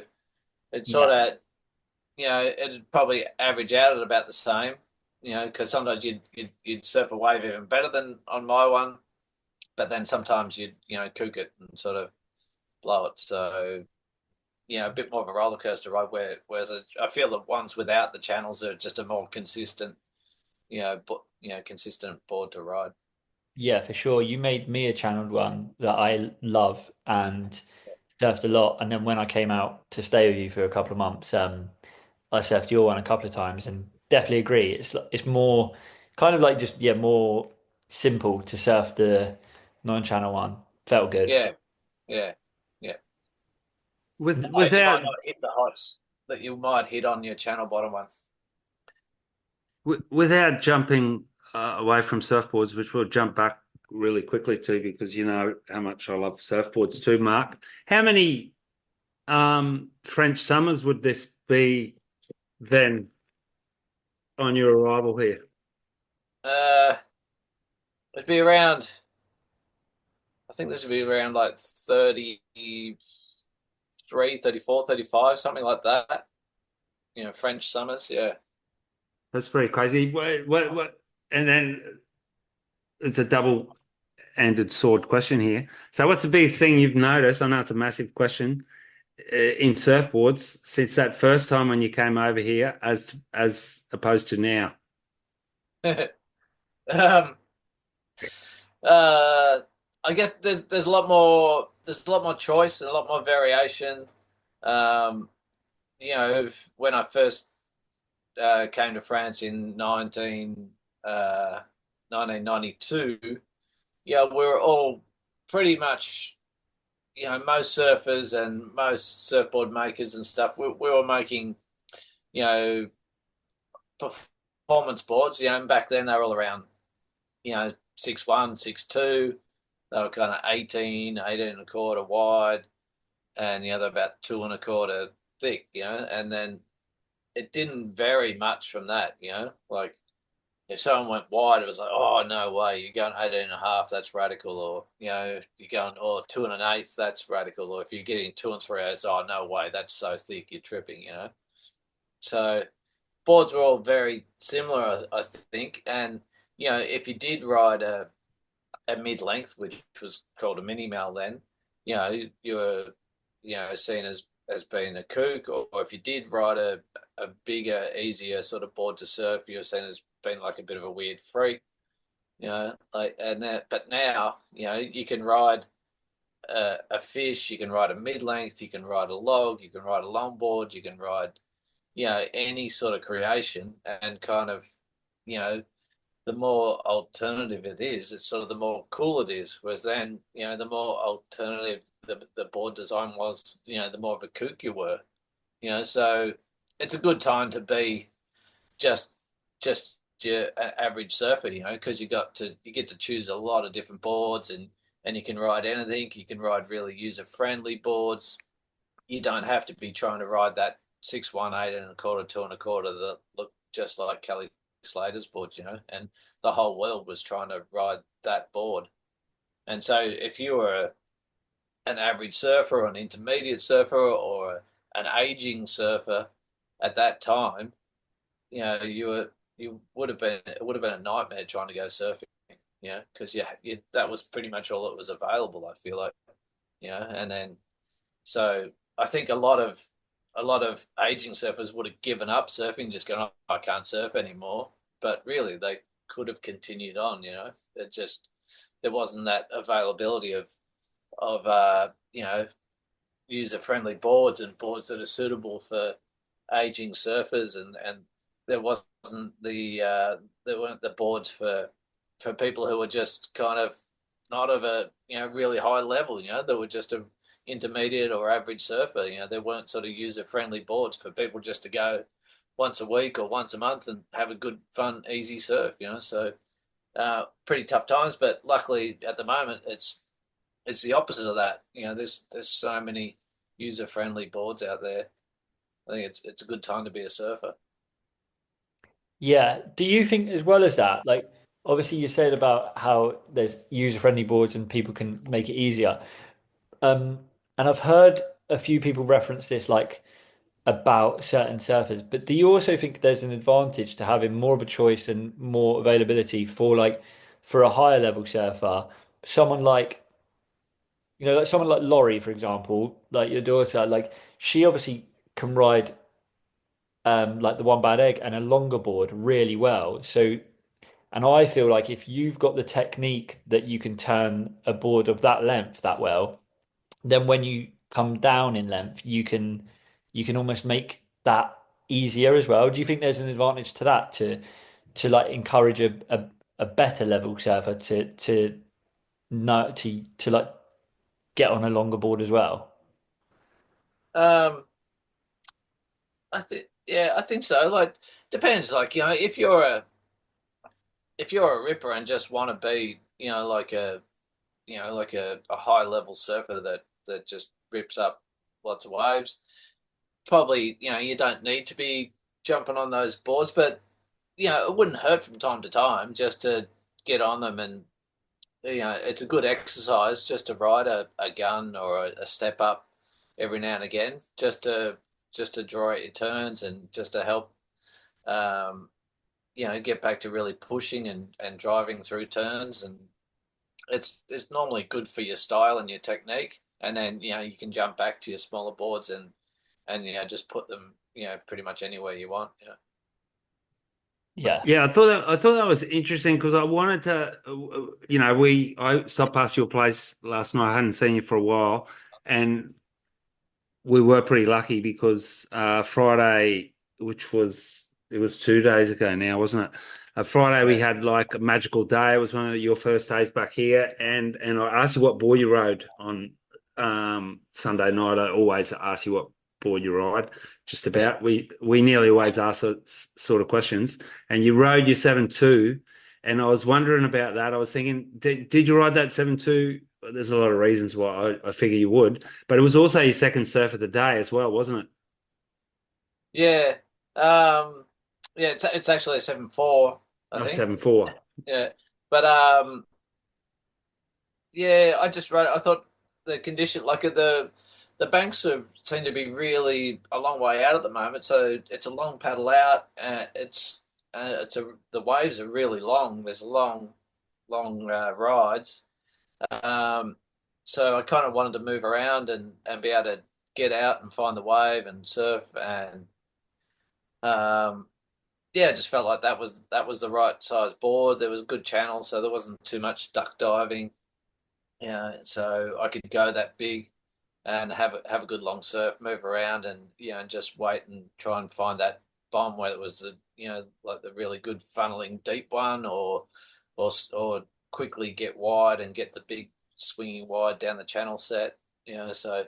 it
yeah,
sort of it'd probably average out at about the same. Because sometimes you'd surf a wave even better than on my one, but then sometimes you'd kook it and sort of blow it. So a bit more of a roller coaster ride. Whereas I feel the ones without the channels are just a more consistent, consistent board to ride.
yeah, for sure. You made me a channeled one that I love and surfed a lot. And then when I came out to stay with you for a couple of months, I surfed your one a couple of times and definitely agree. It's more kind of like just more simple to surf the non-channel one. Felt good.
Yeah, yeah, yeah. You might
Without
not hit the heights that you might hit on your channel bottom one.
without jumping away from surfboards, which we'll jump back really quickly to because you know how much I love surfboards too, Mark. How many French summers would this be then on your arrival here?
Uh, it'd be around. I think this would be around like 33, 34, 35, something like that. French summers. Yeah.
That's pretty crazy. What? And then it's a double-ended sword question here. So, what's the biggest thing you've noticed? I know it's a massive question in surfboards since that first time when you came over here, as opposed to now?
Um, uh, I guess there's a lot more choice and a lot more variation. Um, when I first came to France in 1992, yeah, we were all pretty much, most surfers and most surfboard makers and stuff. We were making, you know, performance boards. And back then they were all around, 6'1", 6'2". They were kind of 18 and a quarter wide, and they're about 2 and a quarter thick. And then it didn't vary much from that. Like if someone went wide, it was like, oh no way, you're going 18 and a half, that's radical. Or you're going, oh, 2 1/8, that's radical. Or if you're getting 2 3/8, oh no way, that's so thick, you're tripping. So boards were all very similar, I think. And if you did ride a mid-length, which was called a mini mal then, you were seen as being a kook. Or if you did ride a bigger, easier sort of board to surf, you were seen as being like a bit of a weird freak. But now, you can ride a fish, you can ride a mid-length, you can ride a log, you can ride a longboard, you can ride, any sort of creation. And kind of, you know, the more alternative it is, it's sort of the more cool it is. Whereas then, the more alternative the board design was, the more of a kook you were. So it's a good time to be just your average surfer, because you get to choose a lot of different boards, and you can ride anything. You can ride really user friendly boards. You don't have to be trying to ride that 6'1", 8 1/4, 2 1/4 that look just like Kelly Slater's board, and the whole world was trying to ride that board. And so if you were an average surfer or an intermediate surfer or an aging surfer at that time, you would have been it would have been a nightmare trying to go surfing, because that was pretty much all that was available. I feel like, and then so I think a lot of aging surfers would have given up surfing, just going, oh, I can't surf anymore. But really, they could have continued on. It just there wasn't that availability of user friendly boards and boards that are suitable for aging surfers, and there wasn't there weren't the boards for people who were just kind of not of a really high level. They were just a intermediate or average surfer. There weren't sort of user friendly boards for people just to go once a week or once a month and have a good, fun, easy surf. So pretty tough times. But luckily, at the moment, it's the opposite of that. There's so many user friendly boards out there. I think it's a good time to be a surfer.
Yeah. Do you think as well as that, like obviously you said about how there's user-friendly boards and people can make it easier. Um, and I've heard a few people reference this like about certain surfers, but do you also think there's an advantage to having more of a choice and more availability for for a higher level surfer, someone like like someone like Laurie, for example, like your daughter, like she obviously can ride like the one bad egg and a longer board really well. So and I feel like if you've got the technique that you can turn a board of that length that well, then when you come down in length, you can almost make that easier as well. Do you think there's an advantage to that to like encourage a better level surfer to know to like get on a longer board as well?
Um, I think so. Like, depends. Like, if you're a ripper and just want to be, like a high level surfer that just rips up lots of waves, probably, you don't need to be jumping on those boards. But it wouldn't hurt from time to time just to get on them. And it's a good exercise just to ride a gun or a step up every now and again, just to draw out your turns and just to help um, get back to really pushing and driving through turns. And it's normally good for your style and your technique. and then you can jump back to your smaller boards and just put them pretty much anywhere you want. Yeah.
Yeah.
Yeah, I thought that was interesting because I wanted to, I stopped past your place last night. I hadn't seen you for a while, and we were pretty lucky because Friday, which was it was 2 days ago now, wasn't it? Friday we
Yeah.
had like a magical day. It was one of your first days back here, and I asked you what board you rode on Sunday night. I always ask you what board you ride. Just
Yeah.
about we nearly always ask sort of questions, and you rode your 7.2, and I was wondering about that. I was thinking, did you ride that 7.2? There's a lot of reasons why I figure you would, but it was also your second surf of the day as well, wasn't it?
Yeah. Um, yeah, it's actually a 7.4, I
Oh,
think.
7.4.
Yeah. But yeah, I just wrote. I thought the condition, like the banks seem to be really a long way out at the moment. So it's a long paddle out. The waves are really long. There's long rides. Um, so I kind of wanted to move around and be able to get out and find the wave and surf and um, yeah, it just felt like that was the right size board. There was a good channel, so there wasn't too much duck diving. Yeah, so I could go that big and have a good long surf, move around, and and just wait and try and find that bomb where it was like the really good funneling deep one, or quickly get wide and get the big swinging wide down the channel set. So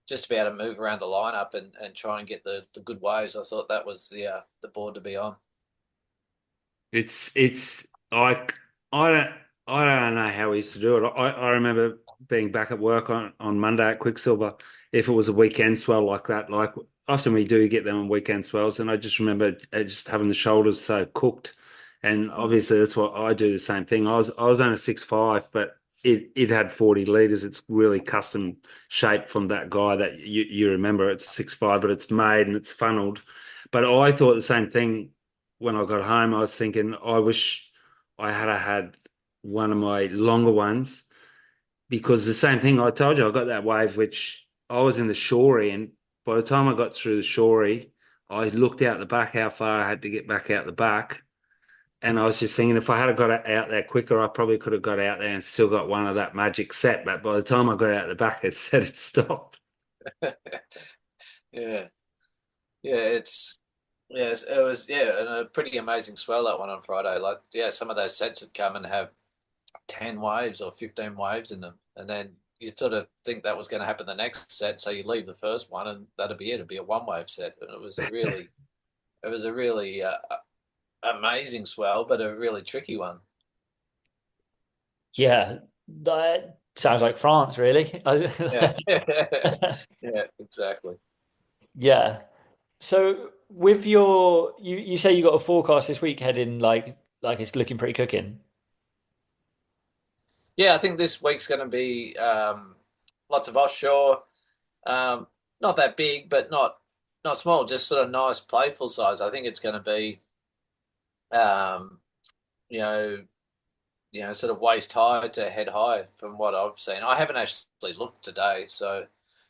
just to be able to move around the lineup and try and get the good waves, I thought that was the board to be on.
It's I don't I don't know how we used to do it. I remember being back at work on Monday at Quicksilver. If it was a weekend swell like that, like often we do get them on weekend swells, and I just remember just having the shoulders so cooked. And obviously that's what I do the same thing. I was only 6'5", but it had 40 liters. It's really custom shaped from that guy that you remember. It's 6'5", but it's made and it's funneled. But I thought the same thing when I got home. I was thinking, I wish I had one of my longer ones because the same thing I told you, I got that wave, which I was in the shorey, and by the time I got through the shorey, I looked out the back how far I had to get back out the back. And I was just thinking, if I had got out there quicker, I probably could have got out there and still got one of that magic set. But by the time I got out the back, it said it stopped.
Yeah, yeah, yes, it was and a pretty amazing swell that one on Friday. Like some of those sets would come and have 10 waves or 15 waves in them, and then you'd sort of think that was going to happen the next set, so you leave the first one and that'd be it. It'd be a one wave set, and it was a really amazing swell, but a really tricky one.
Yeah. That sounds like France, really.
Yeah, yeah, exactly.
Yeah. So with you say you got a forecast this week heading like it's looking pretty cooking.
Yeah, I think this week's going to be lots of offshore. Um, Not that big, but not small. Just sort of nice, playful size. I think it's going to be, um, you know, sort of waist high to head high from what I've seen. I haven't actually looked today, so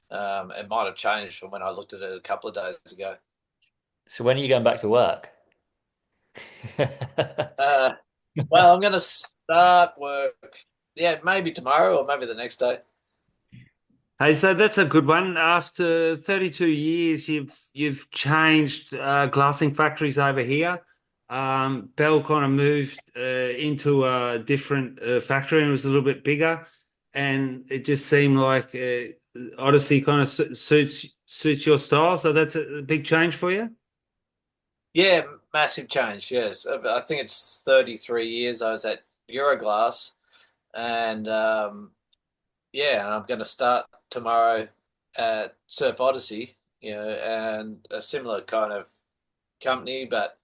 it might have changed from when I looked at it a couple of days ago.
So when are you going back to work?
Uh, well, I'm going to start work. Yeah, maybe tomorrow or maybe the next day.
Hey, so that's a good one. After 32 years, you've changed glassing factories over here. Bell kind of moved into a different factory and it was a little bit bigger, and it just seemed like Odyssey kind of suits your style. So that's a big change for you.
Yeah, massive change. Yes, I think it's 33 years I was at Euroglass, and yeah, and I'm going to start tomorrow at Surf Odyssey. And a similar kind of company, but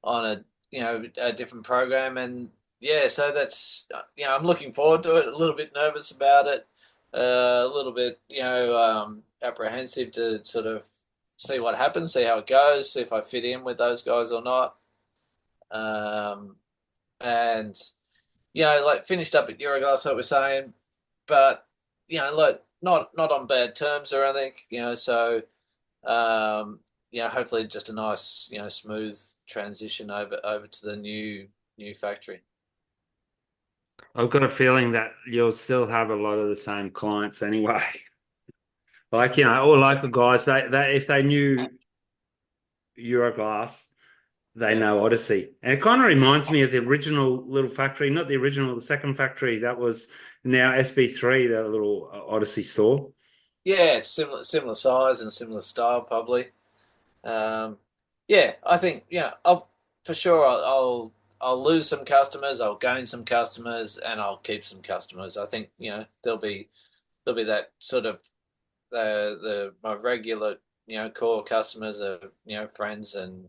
on a different program. And yeah, so that's I'm looking forward to it. A little bit nervous about it, a little bit apprehensive to sort of see what happens, see how it goes, see if I fit in with those guys or not. Um, and like finished up at Euroglass, like we're saying, but like not on bad terms or anything, so hopefully just a nice, smooth transition over to the new factory.
I've got a feeling that you'll still have a lot of the same clients anyway. Like, or like the guys, they if they knew Euroglass, they
Yeah.
know Odyssey. And it kind of reminds me of the original little factory, not the original, the second factory that was now SB3, that little Odyssey store.
Yeah, it's similar size and similar style probably. Um, yeah, I think I'll for sure I'll lose some customers, I'll gain some customers, and I'll keep some customers. I think there'll be that sort of the my regular core customers are friends and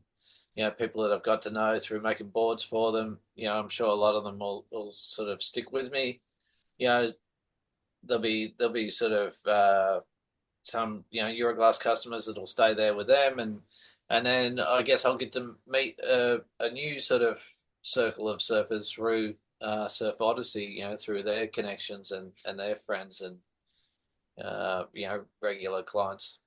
people that I've got to know through making boards for them. I'm sure a lot of them will sort of stick with me. You know, there'll be sort of some Euroglass customers that'll stay there with them, and then I guess I'll get to meet a new sort of circle of surfers through Surf Odyssey, through their connections and their friends and regular clients.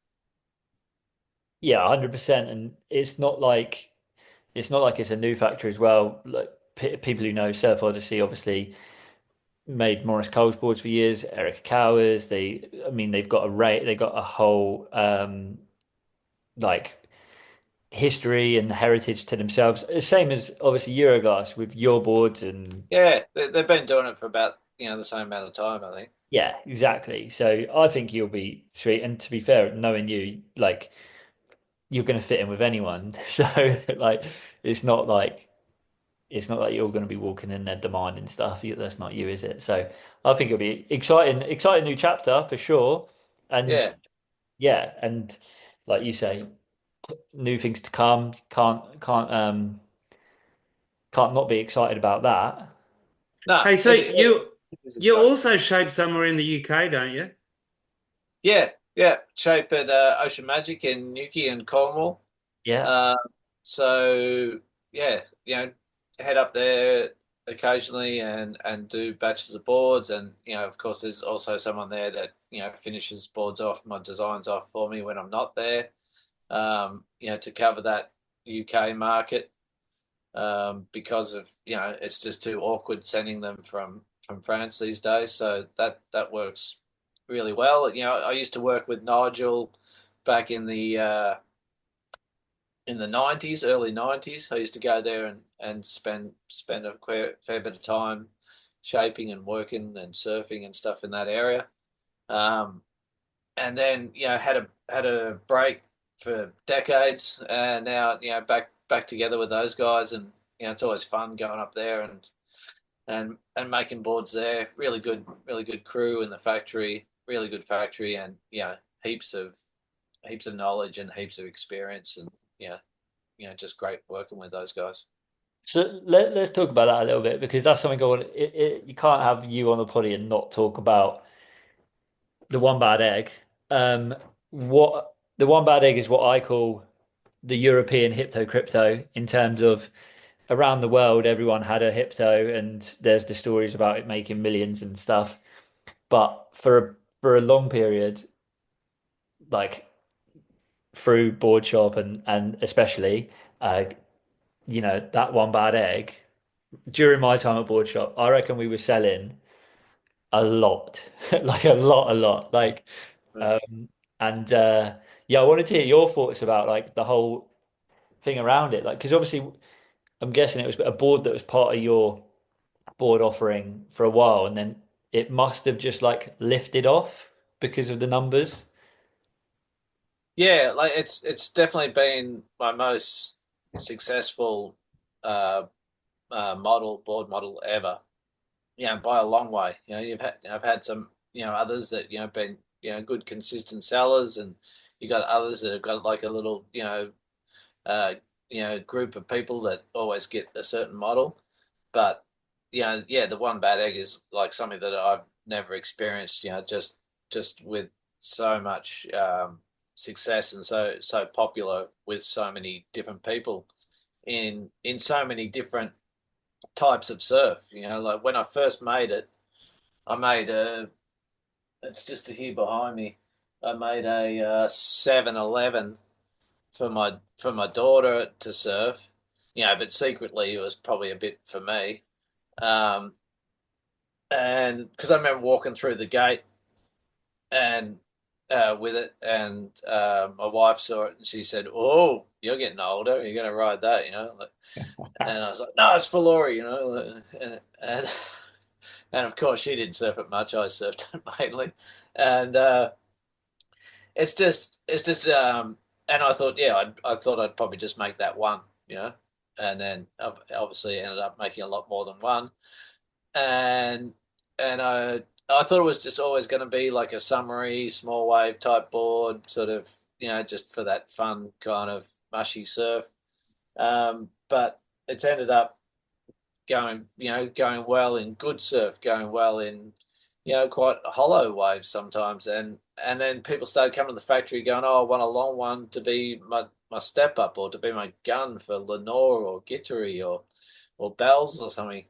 Yeah, 100%. And it's not like it's a new factory as well. Like people who know Surf Odyssey obviously made Morris Coles boards for years, Eric Cowers. I mean, they've got a whole like history and heritage to themselves. Same as obviously Euroglass with your boards and
Yeah, they've been doing it for about the same amount of time, I think.
yeah, exactly. So I think you'll be sweet. And to be fair, knowing you, like you're going to fit in with anyone. So like it's not like it's not like you're going to be walking in there demanding stuff. That's not you, is it? So I think it'll be exciting new chapter for sure. And
Yeah,
yeah, and like you say, new things to come. Can't not be excited about that.
no,
Hey, so
it is
you
exciting.
also shape somewhere in the UK, don't you?
Yeah, yeah. Shape at Ocean Magic in Newquay and Cornwall.
Yeah.
Uh, so yeah, head up there occasionally and do batches of boards, and of course, there's also someone there that finishes boards off, my designs off for me when I'm not there. To cover that UK market, because of it's just too awkward sending them from France these days. So that works really well. I used to work with Nigel back in the 90s, early 90s. I used to go there and spend a fair bit of time shaping and working and surfing and stuff in that area. Um, and then had a break for decades, and now back together with those guys, and it's always fun going up there and making boards there. Really good crew in the factory, really good factory, and heaps of knowledge and heaps of experience, and just great working with those guys.
So let's talk about that a little bit because that's something I want. You can't have you on the potty and not talk about the one bad egg. What the one bad egg is what I call the European Hypto Krypto in terms of around the world, everyone had a Hypto, and there's the stories about it making millions and stuff. But for a long period, like through board shop and especially, uh, that one bad egg during my time at board shop, I reckon we were selling a lot, like a lot, like, and yeah, I wanted to hear your thoughts about like the whole thing around it, like because obviously I'm guessing it was a board that was part of your board offering for a while, and then it must have just like lifted off because of the numbers.
Yeah, like it's definitely been my most successful uh, board model ever. By a long way. I've had some others that been good consistent sellers, and you got others that have got like a little uh, group of people that always get a certain model. But yeah, the one bad egg is like something that I've never experienced. Just with so much success and so popular with so many different people in so many different types of surf. Like when I first made it, I made it's just here behind me. I made a 7-Eleven for my daughter to surf, but secretly it was probably a bit for me. Um, and because I remember walking through the gate and with it, and my wife saw it and she said, "Oh, you're getting older. You're going to ride that, you know." And I was like, "No, it's for Laurie, you know." And of course she didn't surf it much. I surfed it mainly, and and I thought, yeah, I thought I'd probably just make that one, and then obviously ended up making a lot more than one, and I thought it was just always going to be like a summary small wave type board, sort of, just for that fun kind of mushy surf, but it's ended up going well in good surf, going well in, quite hollow waves sometimes. And then people started coming to the factory going, "Oh, I want a long one to be my step up, or to be my gun for Lenore or Gittery or Bells or something."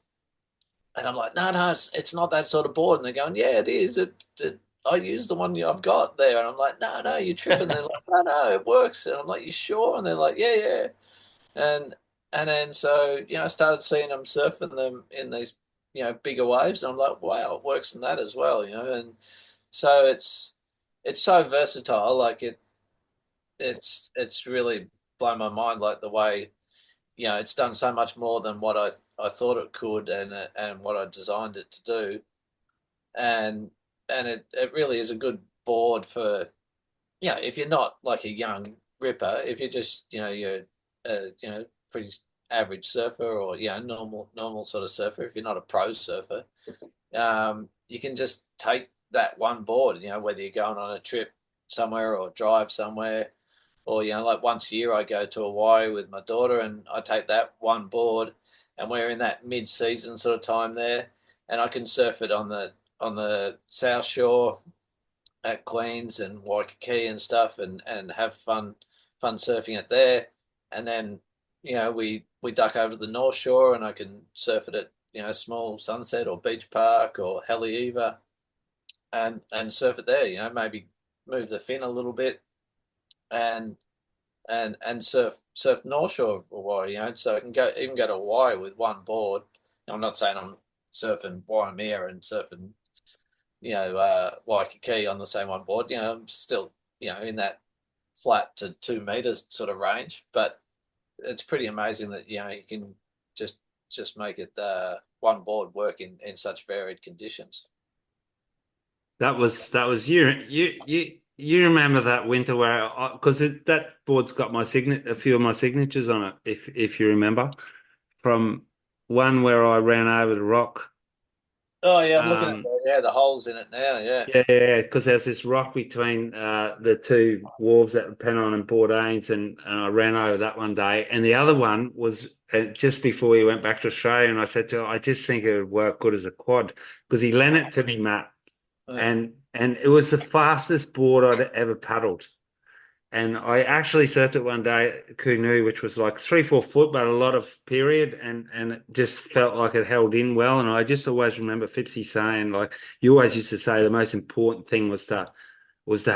And I'm like, "No, it's not that sort of board." And they're going, "Yeah, it is. I use the one I've got there." And I'm like, "No, you're tripping." They're like, "No, it works." And I'm like, "You sure?" And they're like, "Yeah, yeah." And and then so, I started seeing them surfing them in these, bigger waves. And I'm like, wow, it works in that as well, And so it's so versatile. Like it's really blown my mind, like the way, it's done so much more than what I thought it could, and what I designed it to do. And it really is a good board for, if you're not like a young ripper, if you're just, you're pretty average surfer, or normal sort of surfer, if you're not a pro surfer, you can just take that one board, whether you're going on a trip somewhere or drive somewhere, or like once a year I go to Hawaii with my daughter and I take that one board, and we're in that mid-season sort of time there, and I can surf it on the South Shore at Queens and Waikiki and stuff, and have fun surfing it there. And then, we duck over to the North Shore and I can surf it at, small Sunset or Beach Park or Haleiwa, and surf it there, maybe move the fin a little bit, and surf North Shore a while, so I can go to Hawaii with one board. I'm not saying I'm surfing Waimea and surfing, Waikiki on the same one board. I'm still, in that flat to 2 meters sort of range, but it's pretty amazing that, you can just make it one board work in such varied conditions.
That was you remember that winter where, because that board's got a few of my signatures on it, if you remember, from one where I ran over the rock.
Oh yeah, I'm looking at
Um,
the holes in it now. Yeah,
yeah, because there's this rock between the two wharves at Pennon and Bourdaines, and I ran over that one day. And the other one was just before we went back to Australia, and I said to him, I just think it would work good as a quad, because he lent it to me, Matt,
yeah,
and it was the fastest board I'd ever paddled. And I actually surfed it one day at Koonoo, which was like 3-4 foot, but a lot of period, and it just felt like it held in well. And I just always remember Phipsy saying, like, you always used to say the most important thing was to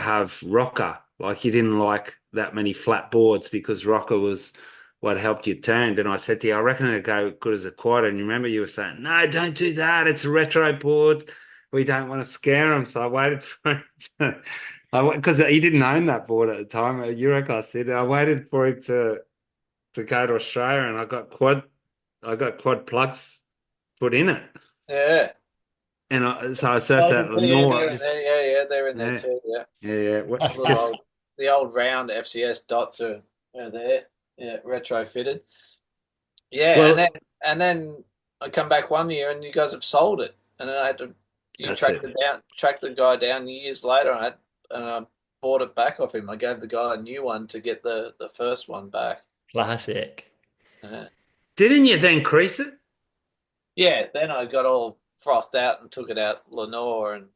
have rocker. Like, you didn't like that many flat boards because rocker was what helped you turn. And I said to you, I reckon it'd go good as a quad. And you remember you were saying, no, don't do that. It's a retro board. We don't want to scare them. So I waited for it because he didn't own that board at the time. Euroclass did. I waited for him to go to Australia, and I got quad plugs put in it,
yeah.
and so I surfed
I
at
can see it
Lenore.
there in there. Yeah, yeah, they're in there
Yeah,
too. Yeah,
yeah.
little
Just
old, the old round FCS dots are there. Yeah, retrofitted. Yeah,
well,
and then I come back one year and you guys have sold it, and then I had to
that's it.
track the guy down years later. And I bought it back off him. I gave the guy a new one to get the first one back.
Classic.
Yeah.
Didn't you then crease it?
Yeah, then I got all frothed out and took it out Lenore, and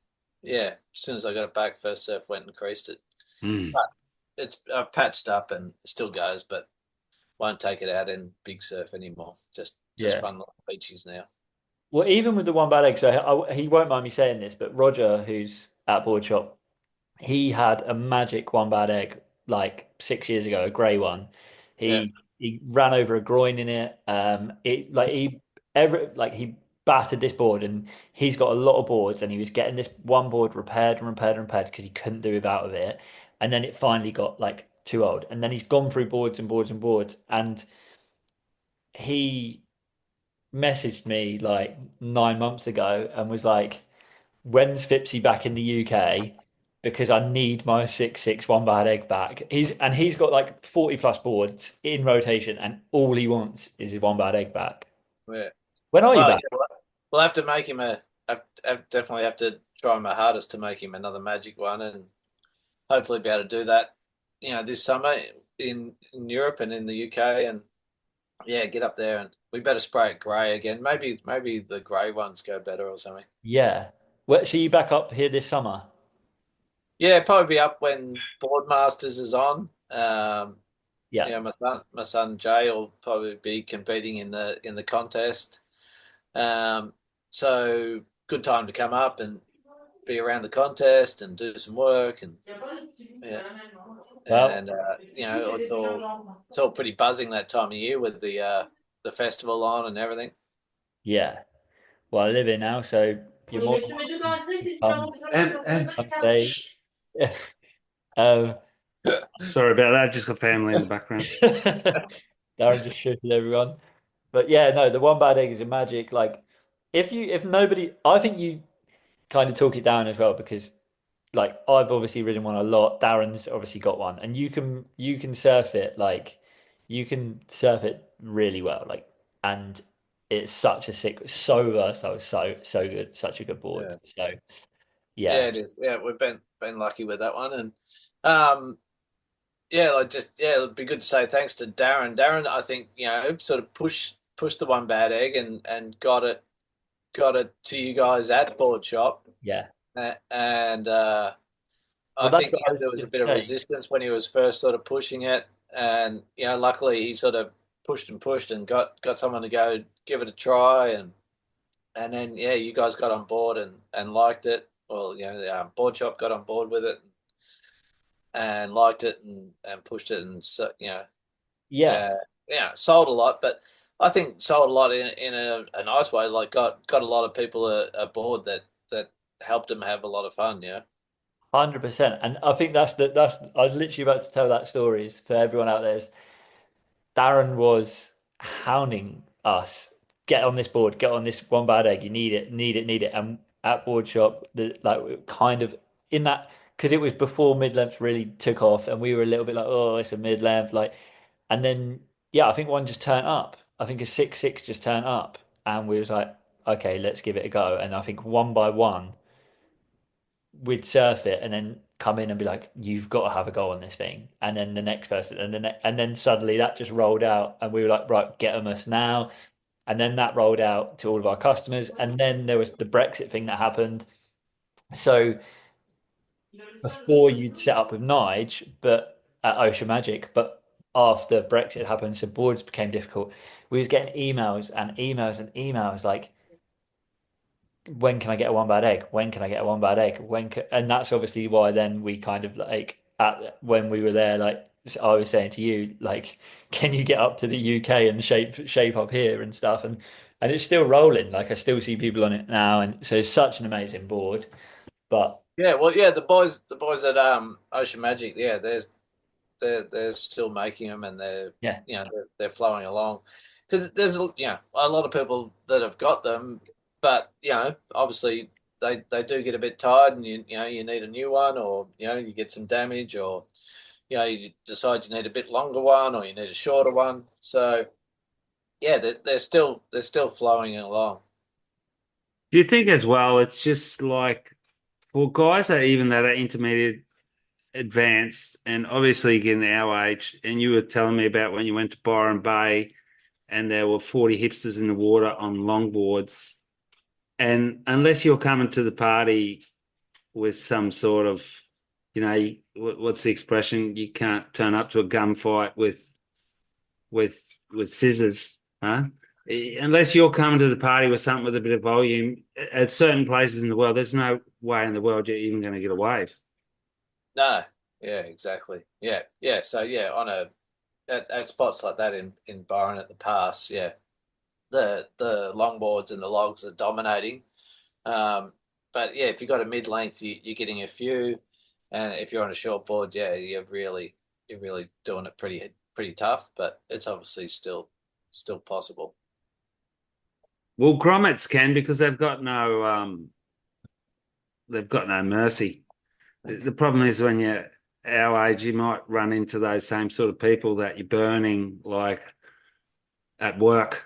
yeah, as soon as I got it back, First Surf went and creased it.
Mm.
But it's patched up and it still goes, but won't take it out in Big Surf anymore. Just
Yeah.
fun little beaches now.
Well, even with the one bad egg, so he won't mind me saying this, but Roger, who's at board shop. He had a magic one bad egg like 6 years ago, a grey one.
Yeah.
He ran over a groin in it. It like he battered this board, and he's got a lot of boards, and he was getting this one board repaired and repaired and repaired because he couldn't do without of it. And then it finally got like too old. And then he's gone through boards and boards and boards, and he messaged me like 9 months ago and was like, when's Fipsy back in the UK? Because I need my 6-6 one bad egg back. He's got like 40 plus boards in rotation, and all he wants is his one bad egg back.
Yeah.
When are you
Well,
back?
yeah, we'll have to make him I definitely have to try my hardest to make him another magic one, and hopefully be able to do that, this summer in Europe and in the UK, and yeah, get up there, and we better spray it grey again. Maybe the grey ones go better or something.
Yeah. Well, so you back up here this summer?
Yeah, probably be up when Boardmasters is on.
Yeah.
My son Jay will probably be competing in the contest. Um, so good time to come up and be around the contest and do some work, and yeah,
Well,
and it's all pretty buzzing that time of year with the festival on and everything.
yeah. Well, I live here now, so you're more than welcome come stay. Um,
Sorry about that. Just got family in the background.
Darren just shooting everyone. But yeah, no, the one bad egg is a magic. Like, if nobody, I think you kind of talk it down as well, because like I've obviously ridden one a lot. Darren's obviously got one, and you can surf it like you can surf it really well. Like, and it's such a sick, so versatile, so good, such a good board.
Yeah,
So
yeah,
yeah,
it is. Yeah, we've been lucky with that one, and um, yeah, like just yeah, it'd be good to say thanks to Darren. Darren, I think sort of push the one bad egg and got it to you guys at board shop,
yeah.
and
Well,
I
that's
think
what I was
there was a
gonna
bit of
say.
resistance when he was first sort of pushing it, and luckily he sort of pushed and got someone to go give it a try, and then yeah, you guys got on board and liked it. Well, the board shop got on board with it and liked it and pushed it, and so
Yeah,
uh, sold a lot, but I think sold a lot in a nice way. Like got a lot of people aboard that helped them have a lot of fun. Yeah,
100%. And I think that's I was literally about to tell that story for everyone out there. Darren was hounding us, get on this board, get on this one bad egg. You need it, need it, need it. And at board shop, kind of in that, because it was before mid-length really took off, and we were a little bit like, oh, it's a mid-length, like, and then yeah, I think one just turned up. I think a 6-6 just turned up, and we was like, okay, let's give it a go. And I think one by one, we'd surf it and then come in and be like, "You've got to have a go on this thing," and then the next person, and then suddenly that just rolled out, and we were like, "Right, get them us now," and then that rolled out to all of our customers, and then there was the Brexit thing that happened. So before you'd set up with Nige, but at Ocean Magic, but after Brexit happened, so boards became difficult. We was getting emails and emails and emails like, when can I get a one bad egg? When can I get a one bad egg? And that's obviously why then we kind of like when we were there, like I was saying to you, like, can you get up to the UK and shape up here and stuff? And it's still rolling. Like I still see people on it now, and so it's such an amazing board. But
yeah. Well, yeah, the boys at Ocean Magic, yeah, they're still making them, and
yeah,
they're flowing along, because there's a lot of people that have got them, but obviously they do get a bit tired, and you need a new one, or you get some damage, or you decide you need a bit longer one, or you need a shorter one. So yeah, they're still flowing along.
Do you think as well, it's just like for guys that are intermediate advanced and obviously getting our age, and you were telling me about when you went to Byron Bay and there were 40 hipsters in the water on longboards. And unless you're coming to the party with some sort of, what's the expression? You can't turn up to a gunfight with scissors, huh? unless you're coming to the party with something with a bit of volume, at certain places in the world, there's no way in the world you're even going to get a wave.
No, yeah, exactly. Yeah, yeah. So yeah, at spots like that in Byron at the pass, yeah, the longboards and the logs are dominating. Um, but yeah, if you've got a mid-length, you're getting a few, and if you're on a short board, yeah, you're really doing it pretty tough. But it's obviously still possible.
Well, grommets can because they've got no mercy. The problem is when you're our age, you might run into those same sort of people that you're burning like at work.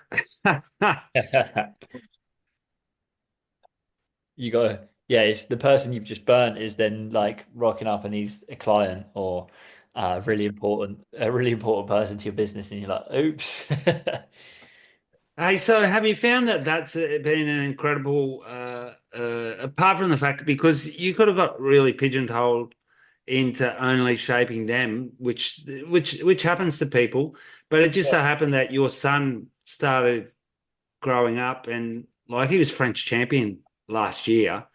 You got yeah, it's the person you've just burnt is then like rocking up and he's a client or a really important person to your business, and you're like, oops.
Hey, so have you found that that's been an incredible, apart from the fact because you could have got really pigeonholed into only shaping them, which happens to people, but it just
Yeah,
so happened that your son started growing up and like he was French champion last year.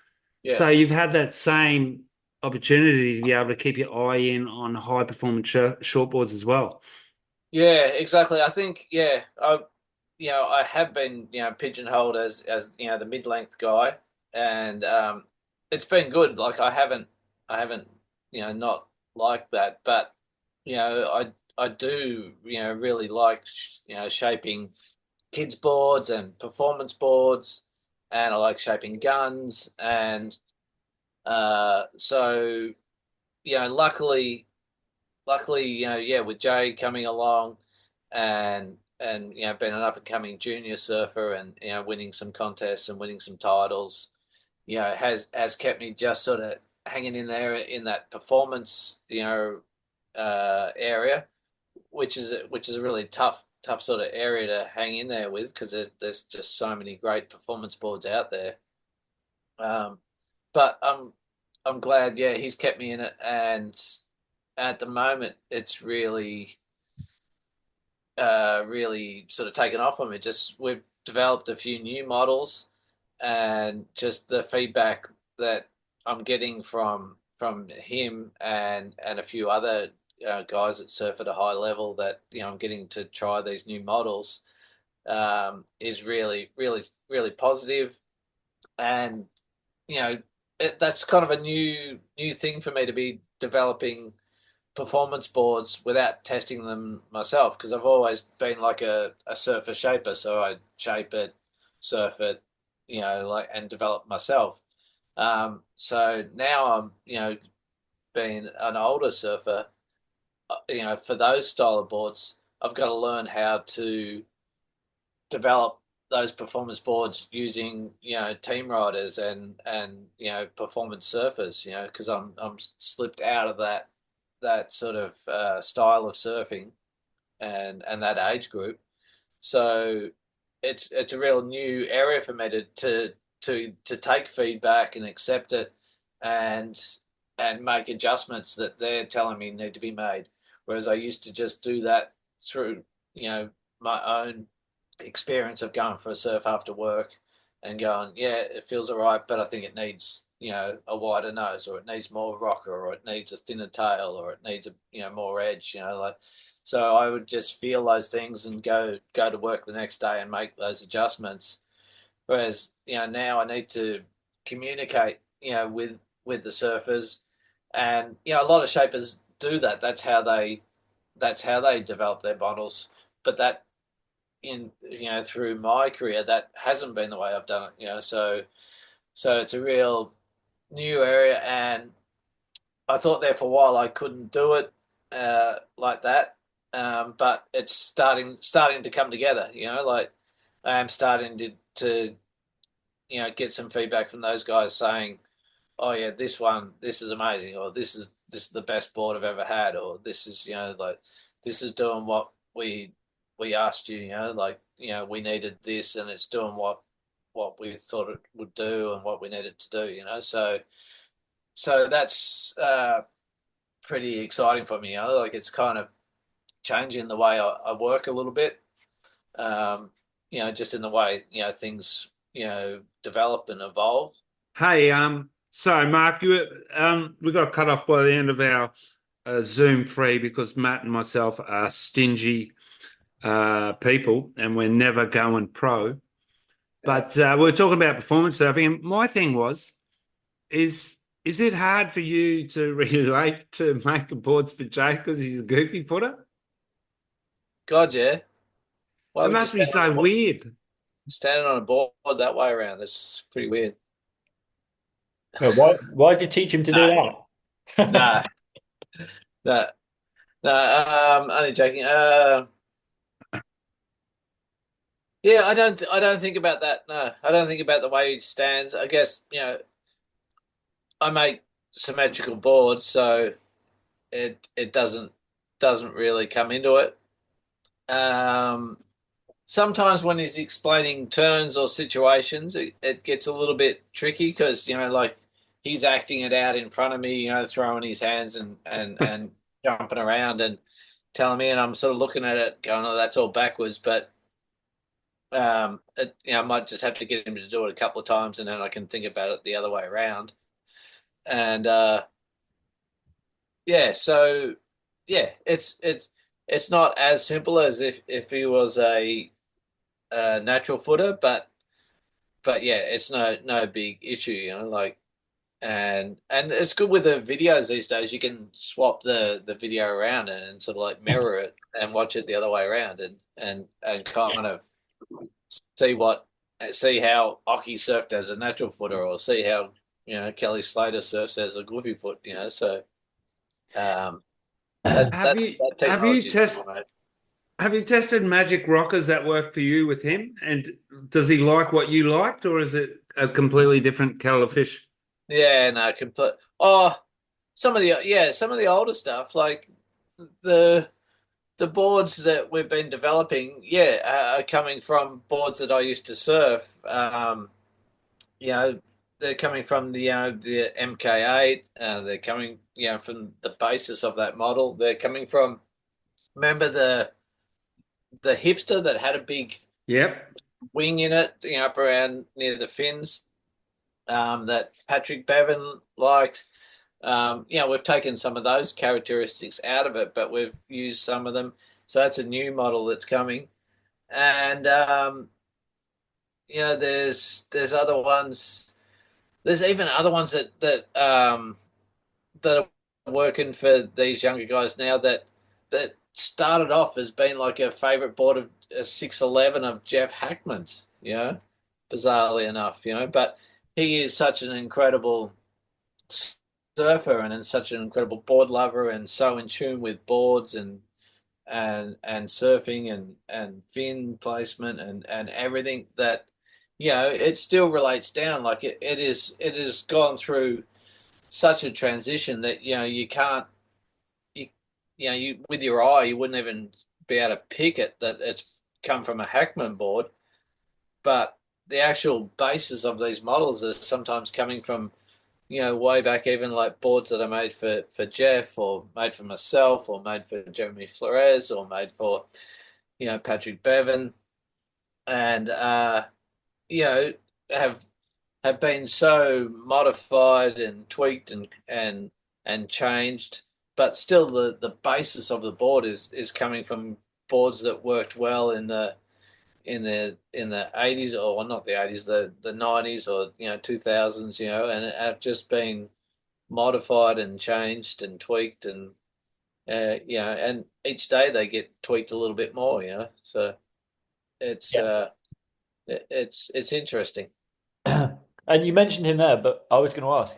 yeah,
So you've had that same opportunity to be able to keep your eye in on high performance shortboards as well.
yeah, exactly. I think I have been pigeonholed as the mid-length guy, and it's been good. Like I haven't not like that, but I do really like shaping kids boards and performance boards, and I like shaping guns, and so luckily, yeah, with Jay coming along and being an up and coming junior surfer and winning some contests and winning some titles, has kept me just sort of hanging in there in that performance, area, which is a really tough sort of area to hang in there with because there's just so many great performance boards out there. Um, but I'm glad, yeah, he's kept me in it, and at the moment, it's really sort of taken off on me. Just we've developed a few new models, and just the feedback that I'm getting from him and a few other guys that surf at a high level that I'm getting to try these new models is really positive, and that's kind of a new thing for me to be developing performance boards without testing them myself because I've always been like a surfer shaper, so I shape it, surf it, like and develop myself. So now I'm being an older surfer, for those style of boards, I've got to learn how to develop those performance boards using team riders and performance surfers, because I'm slipped out of that sort of style of surfing and that age group. So it's a real new area for me to take feedback and accept it and and make adjustments that they're telling me need to be made. Whereas I used to just do that through my own experience of going for a surf after work and going, yeah, it feels all right, but I think it needs, a wider nose, or it needs more rocker, or it needs a thinner tail, or it needs a, more edge, like. So I would just feel those things and go to work the next day and make those adjustments. Whereas, now I need to communicate, with the surfers, and a lot of shapers do that. That's how they develop their models. But that through my career that hasn't been the way I've done it, so it's a real new area, and I thought there for a while I couldn't do it like that, but it's starting to come together, like I am starting to get some feedback from those guys saying, oh yeah, this is amazing, or this is the best board I've ever had, or this is like this is doing what we asked you, like we needed this, and it's doing what we thought it would do and what we needed to do, so that's pretty exciting for me, like it's kind of changing the way I work a little bit, um, just in the way, things, develop and evolve.
Hey, sorry, Mark, we got cut off by the end of our Zoom free because Matt and myself are stingy people and we're never going pro.
Yeah.
But we were talking about performance surfing, and my thing was, is it hard for you to relate to making boards for Jay because he's a goofy footer?
God, yeah. Why
It
would you
must be so weird.
standing on a board that way around? It's pretty weird.
Well, why did you teach him to do
No,
that?
no, no, no. Only joking. Yeah, I don't think about that. No, I don't think about the way he stands. I guess, I make symmetrical boards, so it doesn't really come into it. Um, Sometimes when he's explaining turns or situations, it gets a little bit tricky because, like he's acting it out in front of me, throwing his hands and jumping around and telling me, and I'm sort of looking at it going, oh, that's all backwards. But I might just have to get him to do it a couple of times, and then I can think about it the other way around. And yeah, so yeah, it's not as simple as if he was a natural footer, but yeah, it's no big issue, like. And it's good with the videos these days. You can swap the video around and sort of like mirror it and watch it the other way around and kind of see see how Aki surfed as a natural footer, or see how Kelly Slater surfs as a goofy foot. So um,
Have you
that
have you
technology is
test
fine.
have you tested magic rockers that work for you with him? And does he like what you liked, or is it a completely different kettle of fish?
Yeah, no, complete. Oh, some of the older stuff, like the the boards that we've been developing, yeah, are coming from boards that I used to surf. You know, they're coming from the MK8. They're coming, from the basis of that model. They're coming from, remember the hipster that had a big
Yep.
wing in it, up around near the fins, that Patrick Bevan liked. We've taken some of those characteristics out of it, but we've used some of them. So that's a new model that's coming. And there's other ones. There's even other ones that are working for these younger guys now that started off as being like a favorite board of a 611 of Jeff Hackman's. Bizarrely enough. But he is such an incredible surfer and such an incredible board lover and so in tune with boards and surfing and fin placement and everything that it still relates down. Like it is gone through such a transition that you can't you you with your eye you wouldn't even be able to pick it that it's come from a Hackman board. But the actual basis of these models are sometimes coming from way back, even like boards that are made for Jeff, or made for myself, or made for Jeremy Flores, or made for Patrick Bevan, and you know have have been so modified and tweaked and changed, but still the basis of the board is coming from boards that worked well in the 80s, or well, not the 80s, the 90s, or 2000s, and have just been modified and changed and tweaked, and and each day they get tweaked a little bit more, so it's
Yeah.
it's interesting.
And you mentioned him there, but I was going to ask,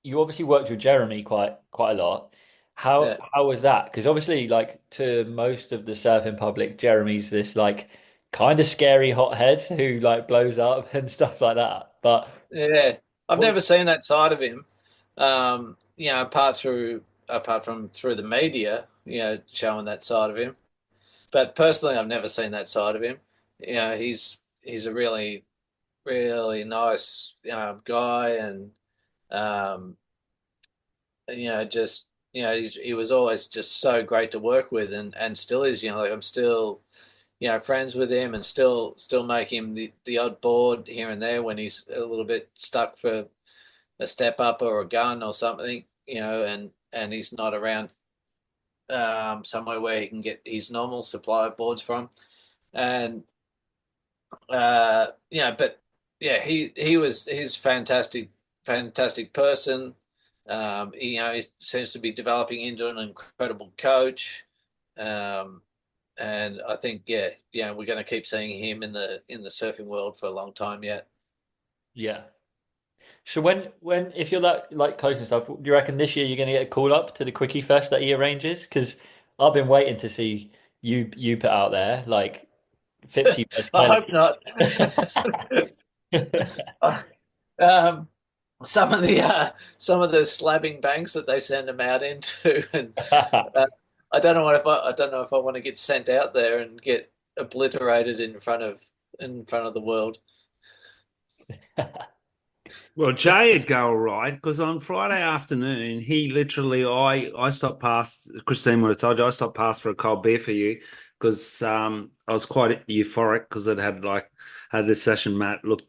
you obviously worked with Jeremy quite a lot. How
Yeah.
how was that? Because obviously, like to most of the surfing public, Jeremy's this like kind of scary hothead who like blows up and stuff like that. But
Yeah, I've
what,
never seen that side of him. Apart from through the media, showing that side of him. But personally, I've never seen that side of him. He's a really really nice guy, and um, he was always just so great to work with, and still is. Like I'm still friends with him and still make him the odd board here and there when he's a little bit stuck for a step up or a gun or something, and he's not around somewhere where he can get his normal supply of boards from. And but yeah, he's fantastic person. He seems to be developing into an incredible coach. Um, and I think we're going to keep seeing him in the surfing world for a long time yet.
Yeah. So when if you're that like close and stuff, do you reckon this year you're going to get a call up to the Quickie Fest that he arranges? Because I've been waiting to see you put out there like Fipsy versus
I
Kelly.
hope not. um, some of the slabbing banks that they send him out into, and I don't know if I want to get sent out there and get obliterated in front of the world.
Well, Jay would go all right because on Friday afternoon, he literally, I stopped past, Christine would have told you, I stopped past for a cold beer for you because I was quite euphoric because I'd had this session. Matt, look,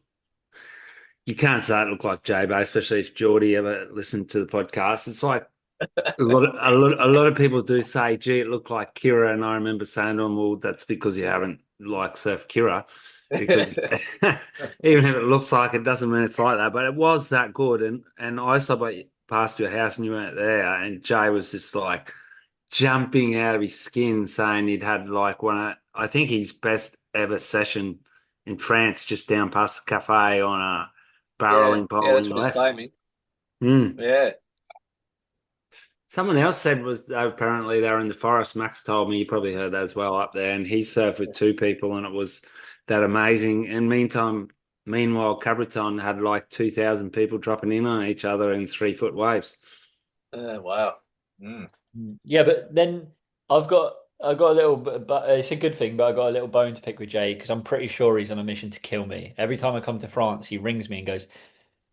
you can't say it looked like Jay, but especially if Geordie ever listened to the podcast. It's like a lot of people do say, gee, it looked like Kira. And I remember saying to them, well, that's because you haven't like surfed Kira because even if it looks like it doesn't mean it's like that, but it was that good. And I saw past your house and you weren't there, and Jay was just like jumping out of his skin, saying he'd had like I think his best ever session in France, just down past the cafe on a
Yeah,
barreling
yeah, that's
bowling
what he's
left.
claiming.
Mm.
Yeah.
Someone else said was apparently they were in the forest. Max told me, you probably heard that as well up there, and he surfed with two people, and it was that amazing. And meanwhile, Cabraton had like 2,000 people dropping in on each other in 3 foot waves.
Wow. Mm.
Yeah, but then I've got a little bit, but it's a good thing. But I got a little bone to pick with Jay because I'm pretty sure he's on a mission to kill me. Every time I come to France, he rings me and goes,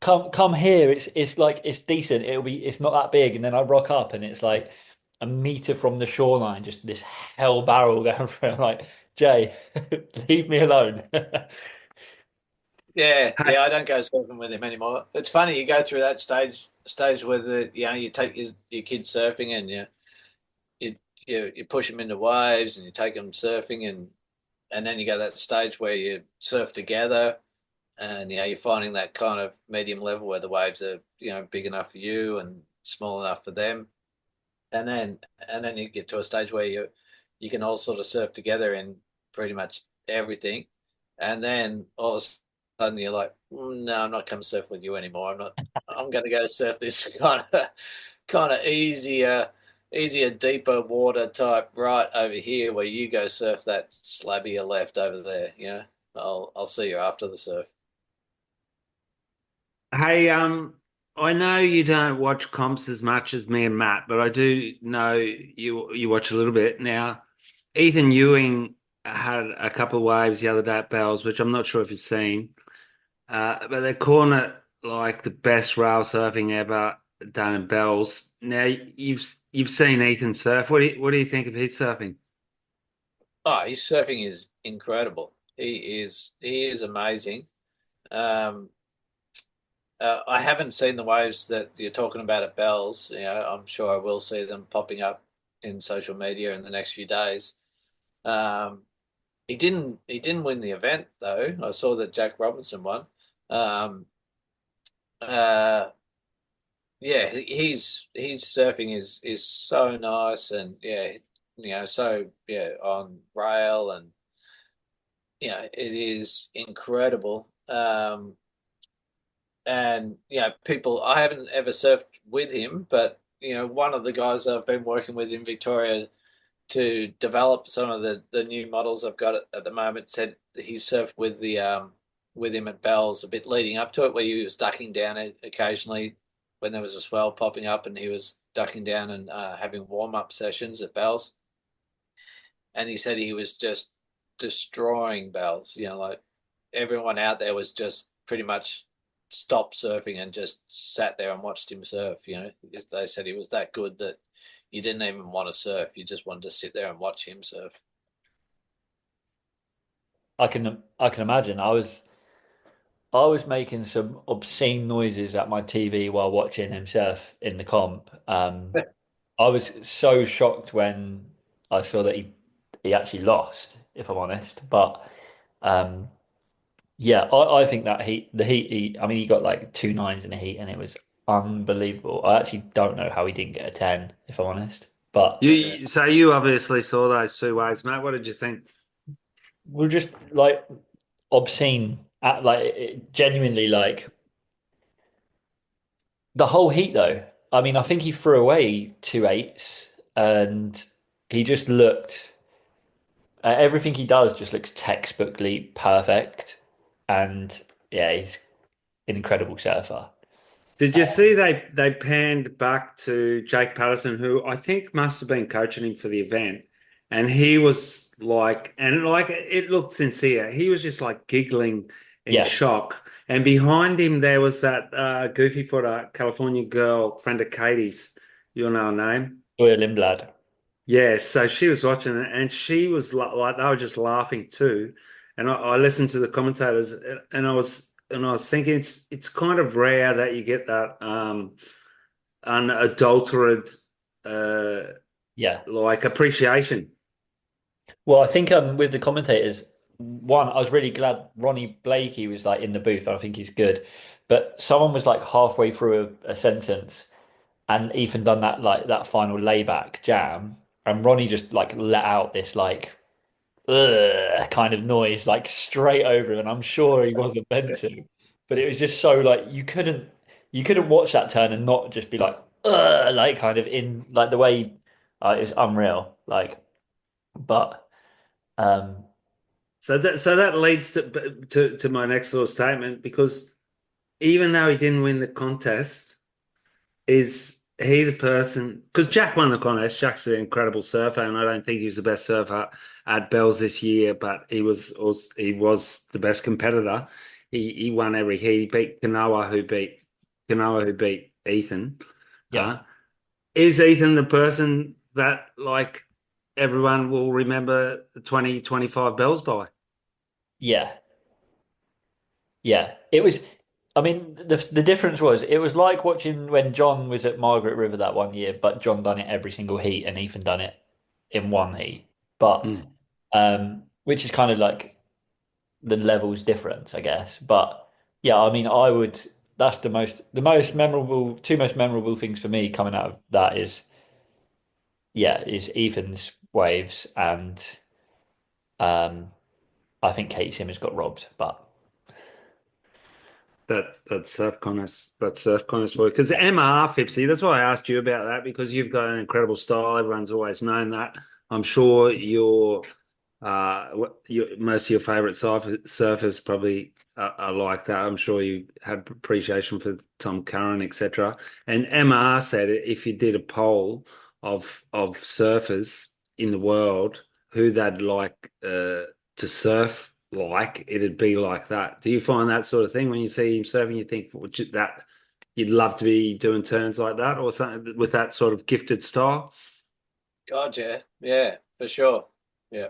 "Come here. It's like it's decent. It's not that big." And then I rock up and it's like a meter from the shoreline, just this hell barrel going through. I'm like, Jay, leave me alone.
Yeah,
Hey,
yeah, I don't go surfing with him anymore. It's funny, you go through that stage where you take your kids surfing and you you push them into waves and you take them surfing and then you go that stage where you surf together and you're finding that kind of medium level where the waves are big enough for you and small enough for them, and then you get to a stage where you can all sort of surf together in pretty much everything, and then all of a sudden you're like, no, I'm not coming surf with you anymore. I'm going to go surf this kind of easier, deeper water type right over here where you go surf that slabbier left over there. I'll see you after the surf.
hey, I know you don't watch comps as much as me and Matt, but I do know you watch a little bit. Now, Ethan Ewing had a couple of waves the other day at Bells, which I'm not sure if you've seen. But they're calling it like the best rail surfing ever done in Bells. Now you've seen Ethan surf. What do you think of his surfing?
Oh, his surfing is incredible. He is amazing. Um, I haven't seen the waves that you're talking about at Bells. I'm sure I will see them popping up in social media in the next few days. Um, he didn't win the event though. I saw that Jack Robinson won. Um, uh, yeah, his surfing is so nice and yeah, so yeah on rail and it is incredible. And people, I haven't ever surfed with him, but one of the guys I've been working with in Victoria to develop some of the new models I've got at the moment said he surfed with him at Bells a bit leading up to it, where he was ducking down occasionally when there was a swell popping up, and he was ducking down and having warm up sessions at Bells. And he said he was just destroying Bells. Like everyone out there was just pretty much stopped surfing and just sat there and watched him surf. Because they said he was that good that you didn't even want to surf; you just wanted to sit there and watch him surf.
I can imagine. I was making some obscene noises at my TV while watching him surf in the comp. I was so shocked when I saw that he actually lost, if I'm honest. But um, yeah, I think that the heat, I mean, he got like two nines in the heat, and it was unbelievable. I actually don't know how he didn't get a 10, if I'm honest. But
So you obviously saw those two waves, Matt. What did you think?
we're just like obscene, genuinely like the whole heat, though. I mean, I think he threw away two eights, and he just looked. Everything he does just looks textbookly perfect, and yeah, he's an incredible surfer.
Did you see they panned back to Jake Patterson, who I think must have been coaching him for the event, and he was like, and like it looked sincere. He was just like giggling in
Yeah,
shock. And behind him there was that goofy footer California girl, friend of Katie's. You'll know her name.
Sawyer Lindblad.
Yeah, so she was watching it, and she was like they were just laughing too. And I listened to the commentators, and I was thinking it's kind of rare that you get that unadulterated uh,
Yeah.
like appreciation.
Well, I think with the commentators, one, I was really glad Ronnie Blakey was like in the booth. I think he's good, but someone was like halfway through a sentence, and Ethan done that final layback jam, and Ronnie just like let out this like ugh kind of noise like straight over him, and I'm sure he wasn't meant to, but it was just so like you couldn't watch that turn and not just be like ugh, like kind of in like the way it was unreal, like, but um
So that leads to my next little statement because even though he didn't win the contest, is he the person? Because Jack won the contest. Jack's an incredible surfer, and I don't think he was the best surfer at Bells this year, but he was the best competitor. He won every heat. He beat Kanoa, who beat Ethan.
yeah.
Is Ethan the person that like everyone will remember the 2025 Bells by?
Yeah, yeah. It was. I mean, the difference was it was like watching when John was at Margaret River that one year, but John done it every single heat and Ethan done it in one heat. But
Hmm.
which is kind of like the levels difference, I guess. But yeah, I mean, I would. That's the most memorable, two most memorable things for me coming out of that is yeah, is Ethan's waves and um, I think Katie Simmons got robbed, but
That surf contest for you because MR Fipsy. That's why I asked you about that because you've got an incredible style. Everyone's always known that. I'm sure most of your favorite surfers probably are like that. I'm sure you had appreciation for Tom Curran, etc. And MR said if you did a poll of surfers in the world who they'd like to surf like, it'd be like that. Do you find that sort of thing when you see him surfing? You think that you'd love to be doing turns like that or something with that sort of gifted style?
God, yeah, yeah, for sure. Yeah,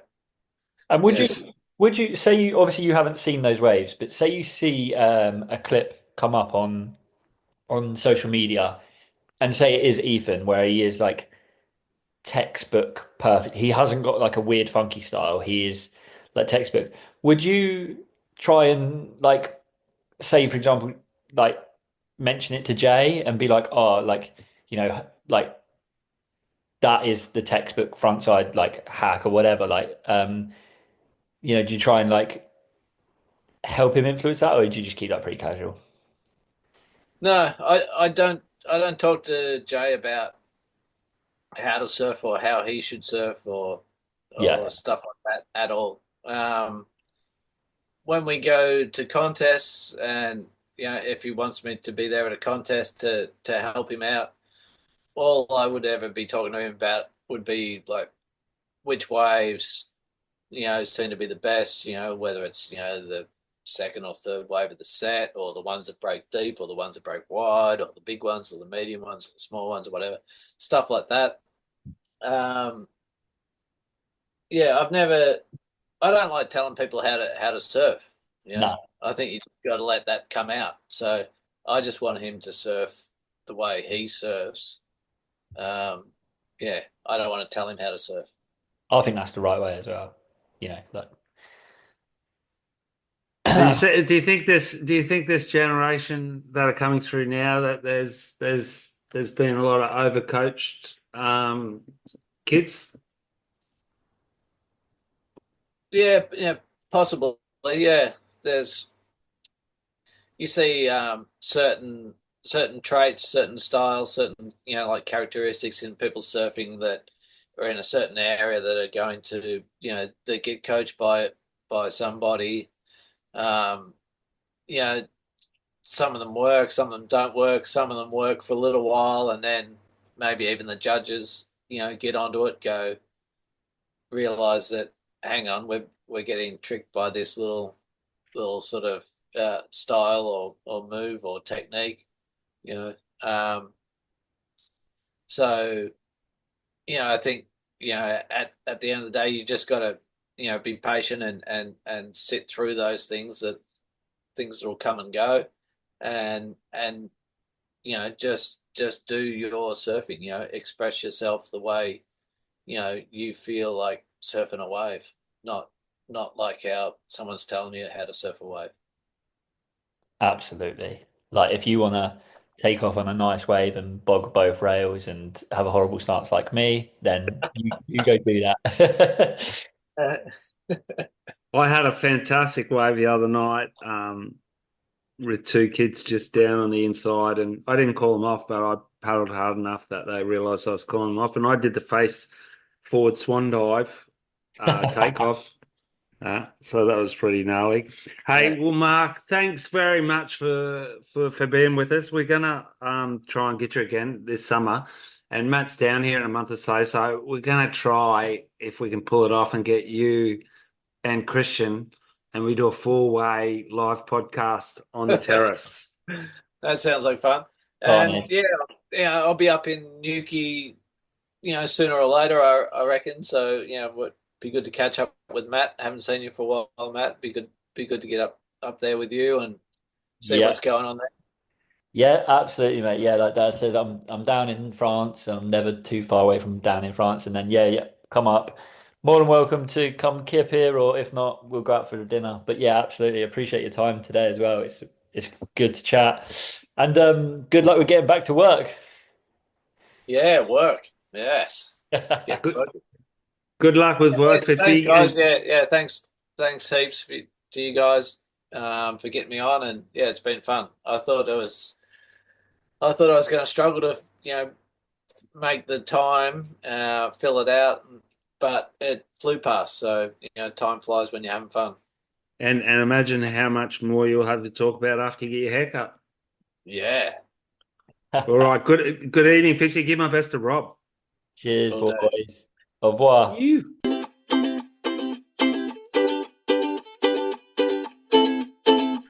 and
yes.
would you say you obviously you haven't seen those waves, but say you see a clip come up on social media and say it is Ethan where he is like textbook perfect. He hasn't got like a weird funky style. He is like textbook. Would you try and like say for example like mention it to Jay and be like, oh, like like that is the textbook frontside like hack or whatever. Like, do you try and like help him influence that, or do you just keep that pretty casual?
No, I don't talk to Jay about how to surf or how he should surf or
Yeah,
stuff like that at all. When we go to contests and if he wants me to be there at a contest to help him out, all I would ever be talking to him about would be like which waves seem to be the best, whether it's the second or third wave of the set or the ones that break deep or the ones that break wide or the big ones or the medium ones or the small ones or whatever, stuff like that. um yeah, I've never I don't like telling people how to surf. You know,
No,
I think you just got to let that come out. So I just want him to surf the way he surfs. Um, yeah, I don't want to tell him how to surf.
I think that's the right way as well. Like
Do you think this? Do you think this generation that are coming through now that there's been a lot of overcoached kids?
Yeah, yeah, possibly. Yeah, there's you see certain traits, certain styles, certain like characteristics in people surfing that are in a certain area that are going to that get coached by somebody. Um, you know, some of them work, some of them don't work, some of them work for a little while, and then maybe even the judges get onto it, go realize that hang on, we're getting tricked by this little sort of style or move or technique, you know. So I think at the end of the day, you just got to be patient and sit through those things that will come and go, and just do your surfing. Express yourself the way you feel like surfing a wave, not like how someone's telling you how to surf a wave.
absolutely. Like if you want to take off on a nice wave and bog both rails and have a horrible stance like me, then you go do that.
I had a fantastic wave the other night with two kids just down on the inside, and I didn't call them off, but I paddled hard enough that they realised I was calling them off, and I did the face forward swan dive takeoff. So that was pretty gnarly. Hey, well, Mark, thanks very much for being with us. We're gonna try and get you again this summer, and Matt's down here in a month or so we're gonna try if we can pull it off and get you and Christian, and we do a four-way live podcast on the terrace.
That sounds like fun.
Oh,
And
no.
yeah, I'll be up in Newquay, sooner or later, I reckon. So, would be good to catch up with Matt. Haven't seen you for a while, Matt. Be good to get up there with you and see
Yeah.
what's going on there.
Yeah, absolutely, mate. Yeah, like Dad said, I'm down in France. I'm never too far away from down in France. And then yeah, come up. More than welcome to come kip here, or if not, we'll go out for the dinner. But yeah, absolutely appreciate your time today as well. It's good to chat. And good luck with getting back to work.
Yeah, work. Yes. Get
Good,
working.
good luck with work,
Thanks,
Fipsy,
guys.
and
Yeah. Thanks heaps to you guys for getting me on, and yeah, it's been fun. I thought I was going to struggle to make the time, fill it out, but it flew past. So time flies when you're having fun.
and imagine how much more you'll have to talk about after you get your haircut.
Yeah,
All right, good evening, Fipsy. Give my best to Rob.
Cheers,
will do.
boys. Au revoir.
You.